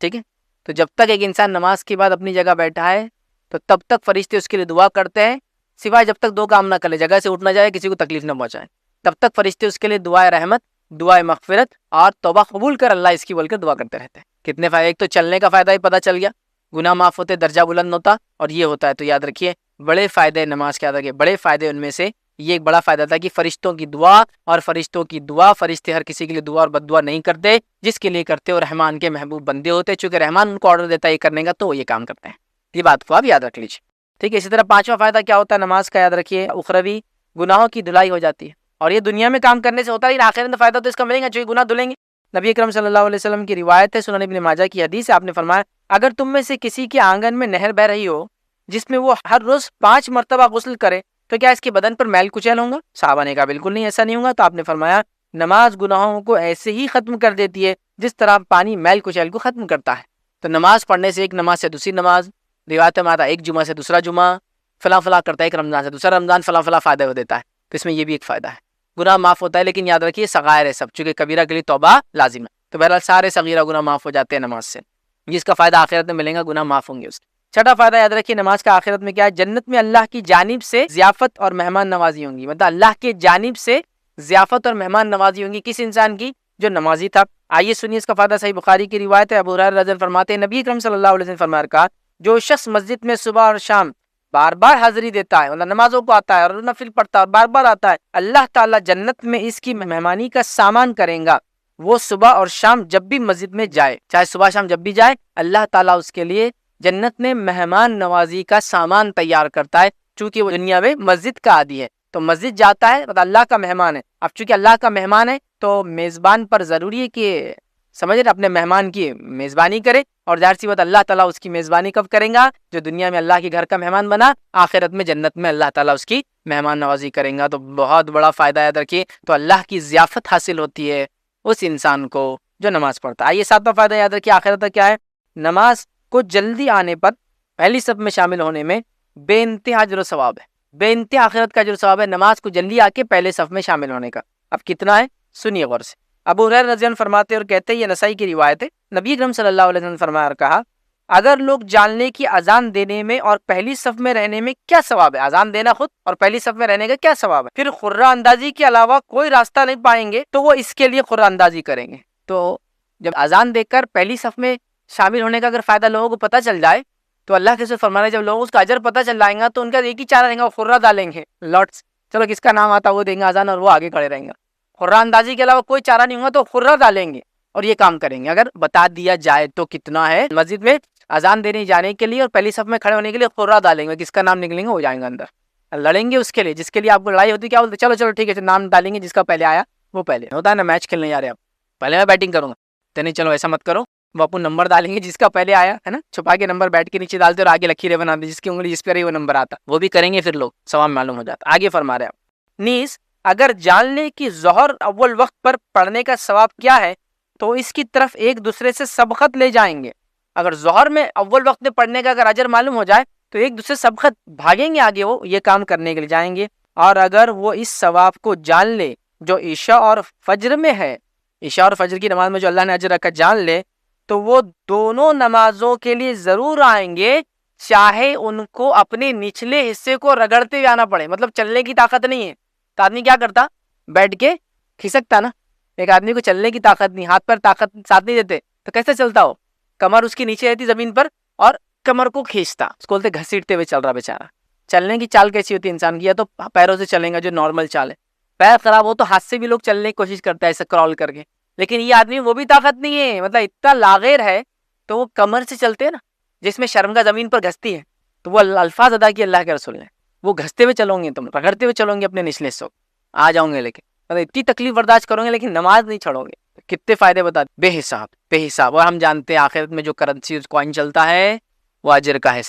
ٹھیک ہے، تو جب تک ایک انسان نماز کے بعد اپنی جگہ بیٹھا ہے تو تب تک فرشتے اس کے لیے دعا کرتے ہیں، سوائے جب تک دو کام نہ کرے، جگہ سے اٹھ نہ جائے، کسی کو تکلیف نہ پہنچائے، تب تک فرشتے اس کے لیے دعائے رحمت، دعائے مغفرت اور توبہ قبول کر اللہ اس کی بول کر دعا کرتے رہتے ہیں. کتنے فائدے، ایک تو چلنے کا فائدہ ہی پتہ چل گیا، گناہ معاف ہوتے، درجہ بلند ہوتا، اور یہ ہوتا ہے. تو یاد رکھیے بڑے فائدے نماز کے، یاد رکھیے بڑے فائدے، ان میں سے یہ ایک بڑا فائدہ تھا کہ فرشتوں کی دعا، اور فرشتوں کی دعا، فرشتے ہر کسی کے لیے دعا اور بد دعا نہیں کرتے، جس کے لیے کرتے وہ رحمان کے محبوب بندے ہوتے، چونکہ رحمان ان کو آرڈر دیتا ہے یہ کرنے کا تو وہ یہ کام کرتے ہیں. یہ بات کو آپ یاد رکھ لیجیے. ٹھیک ہے، اسی طرح پانچواں فائدہ کیا ہوتا ہے نماز کا، یاد رکھیے اخروی گناہوں کی دھلائی ہو جاتی ہے. اور یہ دنیا میں کام کرنے سے ہوتا ہے، لیکن آخرت میں فائدہ تو اس کا ملے گا جو گناہ دھلیں گے. نبی اکرم صلی اللہ علیہ وسلم کی روایت ہے، سنن ابن ماجہ کی حدیث ہے، آپ نے فرمایا اگر تم میں سے کسی کے آنگن میں نہر بہ رہی ہو جس میں وہ ہر روز 5 مرتبہ غسل کرے تو کیا اس کے بدن پر میل کچیل ہوں گا؟ صحابہ نے کہا بالکل نہیں، ایسا نہیں ہوگا. تو آپ نے فرمایا نماز گناہوں کو ایسے ہی ختم کر دیتی ہے جس طرح پانی میل کچیل کو ختم کرتا ہے. تو نماز پڑھنے سے ایک نماز سے دوسری نماز، روایت میں آتا ہے ایک جمعہ سے دوسرا جمعہ، فلاں فلاں کرتا ہے ایک رمضان سے دوسرا رمضان، فلاں فلاں فائدہ دیتا ہے. تو اس میں یہ بھی ایک فائدہ ہے، گناہ معاف ہوتا ہے. لیکن یاد رکھیے صغائر ہے سب، چونکہ کبیرہ کے لیے توبہ لازم ہے. تو بہرحال سارے صغیرہ گناہ معاف ہو جاتے ہیں نماز سے، جس کا فائدہ آخرت میں ملے گا، گناہ معاف ہوں گے اس کے. چھٹا فائدہ یاد رکھیے نماز کا آخرت میں کیا ہے، جنت میں اللہ کی جانب سے ضیافت اور مہمان نوازی ہوں گی. مطلب اللہ کے جانب سے ضیافت اور مہمان نوازی ہوں گی کس انسان کی؟ جو نمازی تھا. آئیے سنیے اس کا فائدہ، صحیح بخاری کی روایت ہے، ابو ہریرہ رضی اللہ عنہ فرماتے ہیں نبی اکرم صلی اللہ علیہ وسلم فرمایا کہا جو شخص مسجد میں صبح اور شام بار بار حاضری دیتا ہے، مطلب نمازوں کو آتا ہے اور نفل پڑھتا ہے اور بار بار آتا ہے، اللہ تعالیٰ جنت میں اس کی مہمانی کا سامان کریں گا. وہ صبح اور شام جب بھی مسجد میں جائے، چاہے صبح شام جب بھی جائے، اللہ تعالیٰ اس کے لیے جنت میں مہمان نوازی کا سامان تیار کرتا ہے. چونکہ وہ دنیا میں مسجد کا عادی ہے تو مسجد جاتا ہے، مطلب اللہ کا مہمان ہے. اب چونکہ اللہ کا مہمان ہے تو میزبان پر ضروری ہے کہ سمجھ رہے اپنے مہمان کی میزبانی کرے، اور ظاہر سی بات اللہ تعالیٰ اس کی میزبانی کب کریں گا؟ جو دنیا میں اللہ کے گھر کا مہمان بنا، آخرت میں جنت میں اللہ تعالیٰ اس کی مہمان نوازی کریں گا. تو بہت بڑا فائدہ یاد رکھیے. تو اللہ کی ضیافت حاصل ہوتی ہے اس انسان کو جو نماز پڑھتا ہے. آئیے ساتواں فائدہ یاد رکھیے آخرت کا کیا ہے، نماز کو جلدی آنے پر پہلی صف میں شامل ہونے میں بے انتہا اجر و ثواب ہے. بے انتہا آخرت کا اجر و ثواب ہے نماز کو جلدی آ کے پہلے صف میں شامل ہونے کا. اب کتنا ہے سنیے غور سے. ابو ہریرہ رضی اللہ عنہ فرماتے اور کہتے ہیں، یہ نسائی کی روایت ہے، نبی اکرم صلی اللہ علیہ وسلم فرمایا اور کہا اگر لوگ جاننے کی اذان دینے میں اور پہلی صف میں رہنے میں کیا ثواب ہے، اذان دینا خود اور پہلی صف میں رہنے کا کیا ثواب ہے، پھر خرہ اندازی کے علاوہ کوئی راستہ نہیں پائیں گے تو وہ اس کے لیے خرہ اندازی کریں گے. تو جب اذان دے کر پہلی صف میں شامل ہونے کا اگر فائدہ لوگوں کو پتہ چل جائے تو اللہ کے فرما رہے جب لوگ اس کا اجر پتہ چل جائیں گا تو ان کا ایک ہی چارہ رہیں گا، وہ خرہ ڈالیں گے لوٹس، چلو کس کا نام آتا وہ دیں گے اذان اور وہ آگے کھڑے رہیں گا. خرہ اندازی کے علاوہ کوئی چارہ نہیں ہوگا تو خرہ ڈالیں گے اور یہ کام کریں گے. اگر بتا دیا جائے تو کتنا ہے، مسجد میں اذان دینے جانے کے لیے اور پہلی صف میں کھڑے ہونے کے لیے خرہ ڈالیں گے، کس کا نام نکلیں گے وہ جائیں گے اندر، لڑیں گے اس کے لیے جس کے لیے آپ کو لڑائی ہوتی ہے. کیا بولتے چلو چلو ٹھیک ہے نام ڈالیں گے، جس کا پہلے آیا وہ پہلے ہوتا ہے نا، میچ کھیلنے جا رہے آپ پہلے میں بیٹنگ کروں گا تو نہیں، چلو ایسا مت کرو، وہ اپنا نمبر ڈالیں گے جس کا پہلے آیا ہے نا، چھپا کے نمبر بیٹ کے نیچے ڈالتے اور آگے لکیریں بناتے، جس کی انگلی جس پر وہ نمبر آتا وہ بھی کریں گے، پھر لوگ ثواب معلوم ہو جاتا. آگے فرما رہے ہیں نیز اگر جان لیں کہ ظہر اول وقت پر پڑھنے کا ثواب کیا ہے تو اس کی طرف ایک دوسرے سے سبقت لے جائیں گے. اگر ظہر میں اول وقت میں پڑھنے کا اگر اجر معلوم ہو جائے تو ایک دوسرے سے سبقت بھاگیں گے، آگے وہ یہ کام کرنے کے لیے جائیں گے. اور اگر وہ اس ثواب کو جان لے جو عشاء اور فجر میں ہے، عشاء اور فجر کی نماز میں جو اللہ نے اجر رکھا جان لے، تو وہ دونوں نمازوں کے لیے ضرور آئیں گے، چاہے ان کو اپنے نچلے حصے کو رگڑتے ہوئے آنا پڑے. مطلب چلنے کی طاقت نہیں ہے تو آدمی کیا کرتا، بیٹھ کے کھسکتا نا. ایک آدمی کو چلنے کی طاقت نہیں، ہاتھ پر طاقت ساتھ نہیں دیتے تو کیسے چلتا ہو، کمر اس کی نیچے رہتی زمین پر اور کمر کو کھینچتا، اس کو بولتے گھسیٹتے ہوئے چل رہا بیچارہ. چلنے کی چال کیسی ہوتی ہے انسان کی، یا تو پیروں سے چلیں گا جو نارمل چال ہے، پیر خراب ہو تو ہاتھ سے بھی لوگ چلنے کی کوشش کرتا ہے ایسے کرال کر کے، لیکن یہ آدمی وہ بھی طاقت نہیں ہے، مطلب اتنا لاغیر ہے تو وہ کمر سے چلتے ہیں نا، جس میں شرمگاہ زمین پر گھستی ہے تو وہ الفاظ ادا کیے اللہ کے رسول نے، وہ گھستے ہوئے چلو گے، تم رگڑتے ہوئے چلو گے اپنے نچلے حصوں آ جاؤں گے، لیکن مطلب اتنی تکلیف برداشت کرو گے لیکن نماز نہیں چھوڑو گے. کتنے فائدے بتا بے حساب بے حساب. اور ہم جانتے ہیں آخرت میں جو کرنسی کوائن چلتا ہے وہ اجر کا ہے،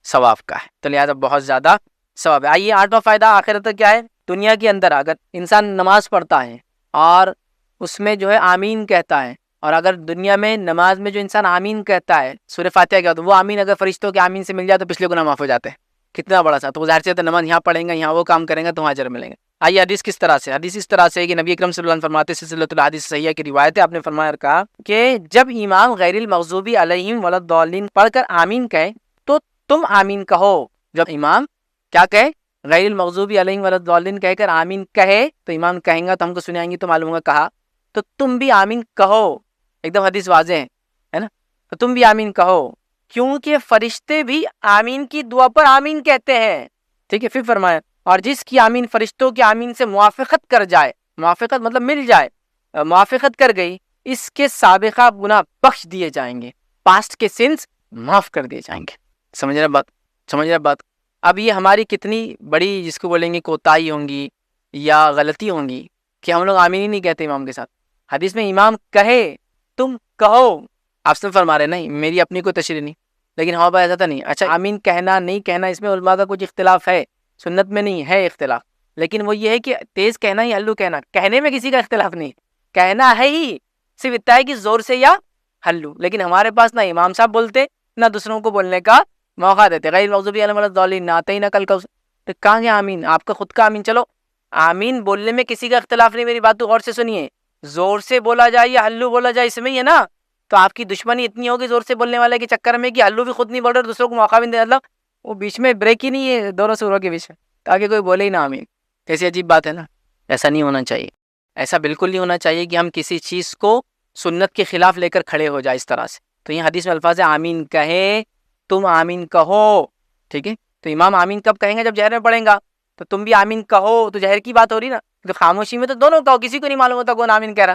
ثواب کا ہے، تو لہٰذا بہت زیادہ ثواب ہے. آئیے آٹھواں فائدہ آخرت کا کیا ہے، دنیا کے اندر اگر انسان نماز پڑھتا ہے اور اس میں جو ہے آمین کہتا ہے، اور اگر دنیا میں نماز میں جو انسان آمین کہتا ہے سورہ فاتحہ کیا، تو وہ آمین اگر فرشتوں کے آمین سے مل جائے تو پچھلے گناہ معاف ہو جاتے ہیں. کتنا بڑا سا، تو ظاہر سے نماز یہاں پڑھیں گا، یہاں وہ کام کریں گا تو وہاں اجر ملیں گے. آئیے حدیث کس طرح سے، حدیث اس طرح سے کہ نبی اکرم صلی اللہ علیہ وسلم فرماتے ہیں، سلسلۃ الحدیث صحیحہ کی روایت ہے، آپ نے فرمایا کہا کہ جب امام غیر المغضوبی علیہم ولا الضالین پڑھ کر آمین کہے تو تم آمین کہو۔ جب امام کیا کہے، غیر المغضوبی علیہم ولا الضالین کہہ کر آمین کہے تو امام کہیں گا تو ہم کو سنائیں گے تو معلوم ہوگا کہا، تو تم بھی آمین کہو۔ ایک دم حدیث واضح ہے نا، تو تم بھی آمین کہو کیونکہ فرشتے بھی آمین کی دعا پر آمین کہتے ہیں۔ ٹھیک ہے، پھر فرمایا اور جس کی آمین فرشتوں کی آمین سے موافقت کر جائے، موافقت مطلب مل جائے، موافقت کر گئی، اس کے سابقہ گناہ بخش دیے جائیں گے، پاسٹ کے سنس معاف کر دیے جائیں گے۔ سمجھ رہے بات؟ اب یہ ہماری کتنی بڑی جس کو بولیں گے کوتاہی ہوں گی یا غلطی ہوں گی کہ ہم لوگ آمین ہی نہیں کہتے امام کے ساتھ۔ حدیث میں امام کہے تم کہو، آپ سے فرما رہے نہیں، میری اپنی کوئی تشریح نہیں، لیکن ہاں بھائی ایسا تو نہیں۔ اچھا آمین کہنا نہیں کہنا اس میں علماء کا کچھ اختلاف ہے، سنت میں نہیں ہے اختلاف، لیکن وہ یہ ہے کہ تیز کہنا یا ہلو کہنا، کہنے میں کسی کا اختلاف نہیں، کہنا ہے ہی، صرف اتنا ہے کہ زور سے یا ہلو۔ لیکن ہمارے پاس نہ امام صاحب بولتے نہ دوسروں کو بولنے کا موقع دیتے، غیر المغضوب علیہم ولا الضالین نہ آتے ہی نہ کل کا، تو کہاں گیا آمین؟ آپ کا خود کا آمین۔ چلو آمین بولنے میں کسی کا اختلاف نہیں، میری بات تو غور سے سنیے، زور سے بولا جائے یا ہلو بولا جائے اس میں ہی ہے نا، تو آپ کی دشمنی اتنی ہوگی زور سے بولنے والے کے چکر میں کہ ہلو بھی خود نہیں بول رہے، دوسروں کو موقع بھی نہیں دے، مطلب وہ بیچ میں بریک ہی نہیں ہے دونوں سوروں کے بیچ میں، تاکہ کوئی بولے ہی نہ آمین۔ کیسی عجیب بات ہے نا، ایسا نہیں ہونا چاہیے، ایسا بالکل نہیں ہونا چاہیے کہ ہم کسی چیز کو سنت کے خلاف لے کر کھڑے ہو جائے اس طرح سے۔ تو یہ حدیث میں الفاظ ہے آمین کہے تم آمین کہو، ٹھیک ہے؟ تو امام آمین کب کہیں گے؟ جب جہر میں پڑھیں گا، تو تم بھی آمین کہو، تو جہر کی بات ہو رہی نا، تو خاموشی میں تو دونوں کہو، کسی کو نہیں معلوم ہوتا کون آمین کہہ رہا،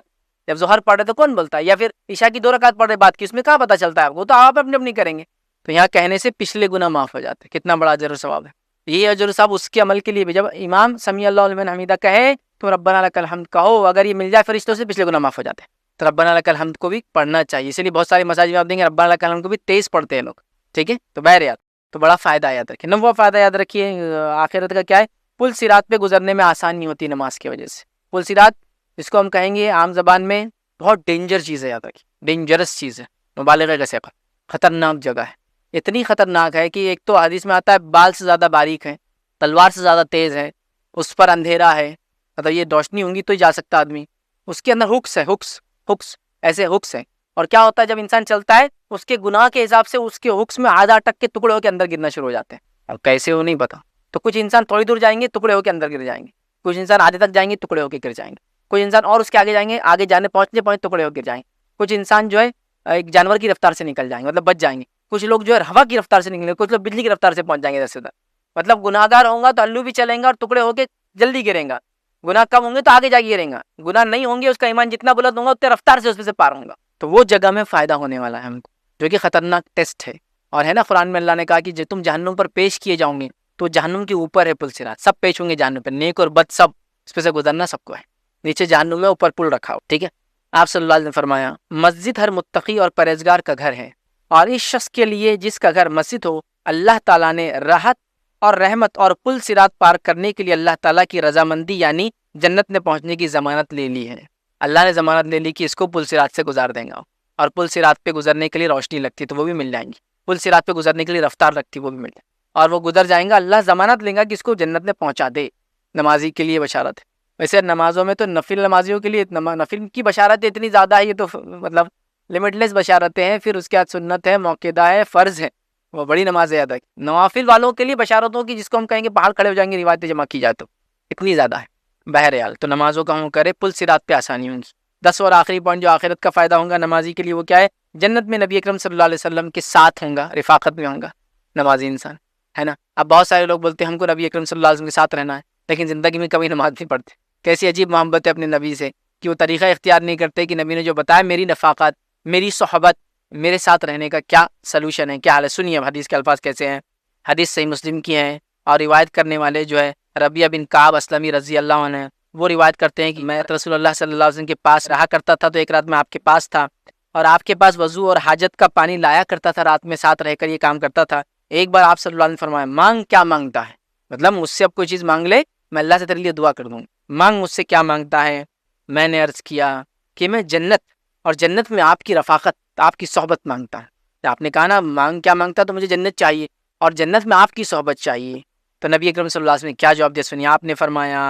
جب ظہر پڑھ رہے تو کون بولتا ہے، یا پھر عشاء کی 2 رکعت پڑھ رہے بات کی، اس میں کہاں پتہ چلتا ہے، وہ تو آپ اپنے اپنی کریں گے۔ تو یہاں کہنے سے پچھلے گناہ معاف ہو جاتے ہیں، کتنا بڑا اجر و ثواب ہے یہ اجر و ثواب اس کے عمل کے لیے بھی۔ جب امام سمیع اللہ لمن حمیدہ کہے تو ربنا لک الحمد کہو، اگر یہ مل جائے فرشتوں سے پچھلے گناہ معاف ہو جاتے ہیں، تو ربنا لک الحمد کو بھی پڑھنا چاہیے، اس لیے بہت سارے مساجد میں آپ دیں گے ربنا لک الحمد کو بھی تیز پڑھتے ہیں لوگ، ٹھیک ہے؟ تو بہرحال تو بڑا فائدہ یاد رکھیے، نمبر فائدہ یاد رکھیے آخرت کا کیا ہے، پل صراط پہ گزرنے میں آسانی ہوتی ہے نماز کی وجہ سے۔ پل صراط جس کو ہم کہیں گے عام زبان میں بہت ڈینجر چیز ہے، یاد رکھیے ڈینجرس چیز ہے، مبالغہ کا صیغہ، خطرناک جگہ ہے، اتنی خطرناک ہے کہ ایک تو حدیث میں آتا ہے بال سے زیادہ باریک ہے، تلوار سے زیادہ تیز ہے، اس پر اندھیرا ہے، مطلب یہ روشنی ہوں گی تو ہی جا سکتا آدمی، اس کے اندر ہکس ہے، ہکس ایسے ہکس ہیں، اور کیا ہوتا ہے جب انسان چلتا ہے اس کے گناہ کے حساب سے اس کے ہکس میں آدھا ٹک کے ٹکڑے ہو کے اندر گرنا شروع ہو جاتے ہیں، اب کیسے ہو نہیں پتا، تو کچھ انسان تھوڑی دور جائیں گے ٹکڑے ہو کے اندر گر جائیں گے، کچھ انسان آدھے تک جائیں گے ٹکڑے ہو کے گر جائیں گے، کچھ انسان اور اس کے آگے جائیں گے، آگے جانے پہنچنے ٹکڑے ہو گر جائیں گے، کچھ انسان جو ہے ایک جانور کی رفتار سے نکل جائیں گے، مطلب بچ جائیں گے، کچھ لوگ جو ہے ہوا کی رفتار سے نکلیں گے، کچھ لوگ بجلی کی رفتار سے پہنچ جائیں گے ادھر سے ادھر، مطلب گناہ گار ہوں گا تو الو بھی چلیں گا اور ٹکڑے ہو کے جلدی گریں گا، گناہ کم ہوں گے تو آگے جا کے گریں گا، گناہ نہیں ہوں گے اس کا ایمان جتنا بلند ہوگا اتنے رفتار سے اس میں سے پار ہوں گا، تو وہ جگہ میں فائدہ ہونے والا ہے ہم کو، جو کہ خطرناک ٹیسٹ ہے، اور ہے نا قرآن میں اللہ نے کہا کہ جب تم جہنم پر پیش کیے جاؤ گے تو جہنم کے اوپر ہے پل صراط، سب پیش ہوں گے جہنم پہ، نیک اور بد سب اس پہ سے گزرنا سب کو ہے، نیچے جہنم میں اوپر پل رکھا ہو، ٹھیک ہے؟ آپ صلی اللہ علیہ وسلم نے فرمایا مسجد ہر متقی اور پرہیزگار کا گھر ہے، اور اس شخص کے لیے جس کا گھر مسجد ہو اللہ تعالیٰ نے راحت اور رحمت اور پل صراط پار کرنے کے لیے اللہ تعالیٰ کی رضامندی یعنی جنت میں پہنچنے کی ضمانت لے لی ہے، اللہ نے ضمانت لے لی کہ اس کو پل صراط سے گزار دیں گا، اور پل صراط پہ گزرنے کے لیے روشنی لگتی تو وہ بھی مل جائیں گی، پل صراط پہ گزرنے کے لیے رفتار لگتی وہ بھی مل جائے، اور وہ گزر جائیں گا، اللہ ضمانت لیں گا کہ اس کو جنت میں پہنچا دے۔ نمازی کے لیے بشارت ہے، ویسے نمازوں میں تو نفل نمازیوں کے لیے نفل کی بشارت اتنی زیادہ ہے، یہ تو مطلب لمٹ لیس بشارتیں ہیں، پھر اس کے بعد سنت ہے، موقعہ ہے، فرض ہے، وہ بڑی نماز ہے، ادا کی نوافل والوں کے لیے بشارتوں کی جس کو ہم کہیں گے پہاڑ کھڑے ہو جائیں گے روایتیں جمع کی جائے تو اتنی زیادہ ہے۔ بہرحال تو نمازوں کا ہم کرے پل صراط پہ آسانی ہوں گی۔ 10 اور آخری پوائنٹ جو آخرت کا فائدہ ہوگا نمازی کے لیے وہ کیا ہے؟ جنت میں نبی اکرم صلی اللہ علیہ وسلم کے ساتھ ہوں گا، رفاقت میں ہوں گا نمازی انسان، ہے نا؟ اب بہت سارے لوگ بولتے ہیں ہم کو نبی اکرم صلی اللہ علیہ وسلم کے ساتھ رہنا ہے، لیکن زندگی میں کبھی نماز نہیں پڑھتے، کیسی عجیب محبت ہے اپنے نبی سے کہ وہ طریقہ اختیار نہیں کرتے کہ نبی نے جو بتایا میری رفاقت، میری صحبت، میرے ساتھ رہنے کا کیا سلوشن ہے، کیا حال ہے۔ سنیے حدیث کے الفاظ کیسے ہیں، حدیث صحیح مسلم کی ہیں، اور روایت کرنے والے جو ہے ربیہ بن کعب اسلمی رضی اللہ عنہ، وہ روایت کرتے ہیں کہ میں رسول اللہ صلی اللہ علیہ وسلم کے پاس رہا کرتا تھا، تو ایک رات میں آپ کے پاس تھا اور آپ کے پاس وضو اور حاجت کا پانی لایا کرتا تھا، رات میں ساتھ رہ کر یہ کام کرتا تھا۔ ایک بار آپ صلی اللہ علیہ وسلم نے فرمایا مانگ کیا مانگتا ہے، مطلب مجھ سے اب کوئی چیز مانگ لے میں اللہ سے تیرے لیے دعا کر دوں، مانگ مجھ سے کیا مانگتا ہے۔ میں نے عرض کیا کہ میں جنت اور جنت میں آپ کی رفاقت، آپ کی صحبت مانگتا ہوں۔ آپ نے کہا نا مانگ کیا مانگتا تو مجھے جنت چاہیے اور جنت میں آپ کی صحبت چاہیے، تو نبی اکرم صلی اللہ علیہ وسلم نے کیا جواب دیا سنیے، آپ نے فرمایا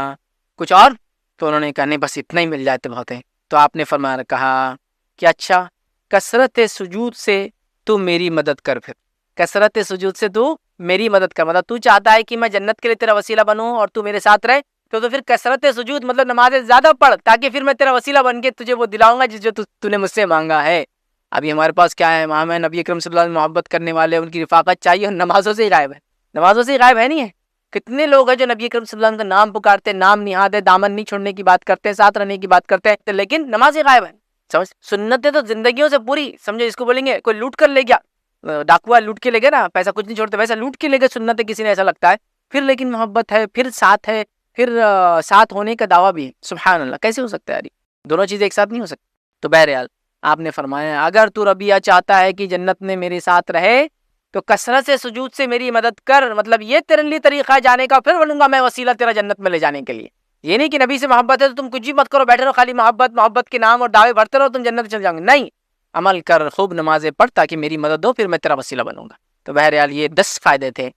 کچھ اور؟ تو انہوں نے کہا نہیں بس اتنا ہی مل جائے تو بہت ہے. تو آپ نے فرمایا کہا کہ اچھا کثرت سجود سے تو میری مدد کر، پھر کثرت سجود سے تو میری مدد کر. مطلب تو چاہتا ہے کہ میں جنت کے لیے تیرا وسیلہ بنوں اور تو میرے ساتھ رہے، تو پھر کثرت سجود مطلب نمازیں زیادہ پڑھ، تاکہ پھر میں تیرا وسیلہ بن کے تجھے وہ دلاؤں گا جو تو نے مجھ سے مانگا ہے. ابھی ہمارے پاس کیا ہے، وہاں میں نبی اکرم صلی اللہ علیہ وسلم محبت کرنے والے، ان کی رفاقت چاہیے، اور نمازوں سے ہی غائب ہے. نمازوں سے ہی غائب ہے نہیں ہے. کتنے لوگ ہیں جو نبی اکرم صلی اللہ علیہ وسلم کا نام پکارتے، نام نہاد ہے، دامن نہیں چھوڑنے کی بات کرتے ہیں، ساتھ رہنے کی بات کرتے ہیں، لیکن نماز ہی غائب ہے. سمجھ، سنتیں تو زندگیوں سے پوری، سمجھو اس کو بولیں گے کوئی لوٹ کر لے گیا، ڈاکوا لوٹ کے لے گیا نا، پیسہ کچھ نہیں چھوڑتے، ویسا لوٹ کے لے گئے سنتیں کسی نے، ایسا لگتا ہے. پھر لیکن محبت ہے، پھر ساتھ ہے، پھر ساتھ ہونے کا دعویٰ بھی ہے. سبحان اللہ، کیسے ہو سکتا ہے یار؟ دونوں چیزیں ایک ساتھ نہیں ہو سکتی. تو بہرحال آپ نے فرمایا اگر تو ربیہ چاہتا ہے کہ جنت میں میرے ساتھ رہے تو کثرت سے سجود سے میری مدد کر. مطلب یہ تیرے لیے طریقہ ہے جانے کا، پھر بنوں گا میں وسیلہ تیرا جنت میں لے جانے کے لیے. یہ نہیں کہ نبی سے محبت ہے تو تم کچھ بھی مت کرو، بیٹھے رہو خالی محبت کے نام اور دعوے بھرتے رہو، تم جنت چل جاؤ گے. نہیں، عمل کر، خوب نمازیں پڑھ تاکہ میری مدد ہو، پھر میں تیرا وسیلہ بنوں گا. تو بہرحال یہ 10 فائدے تھے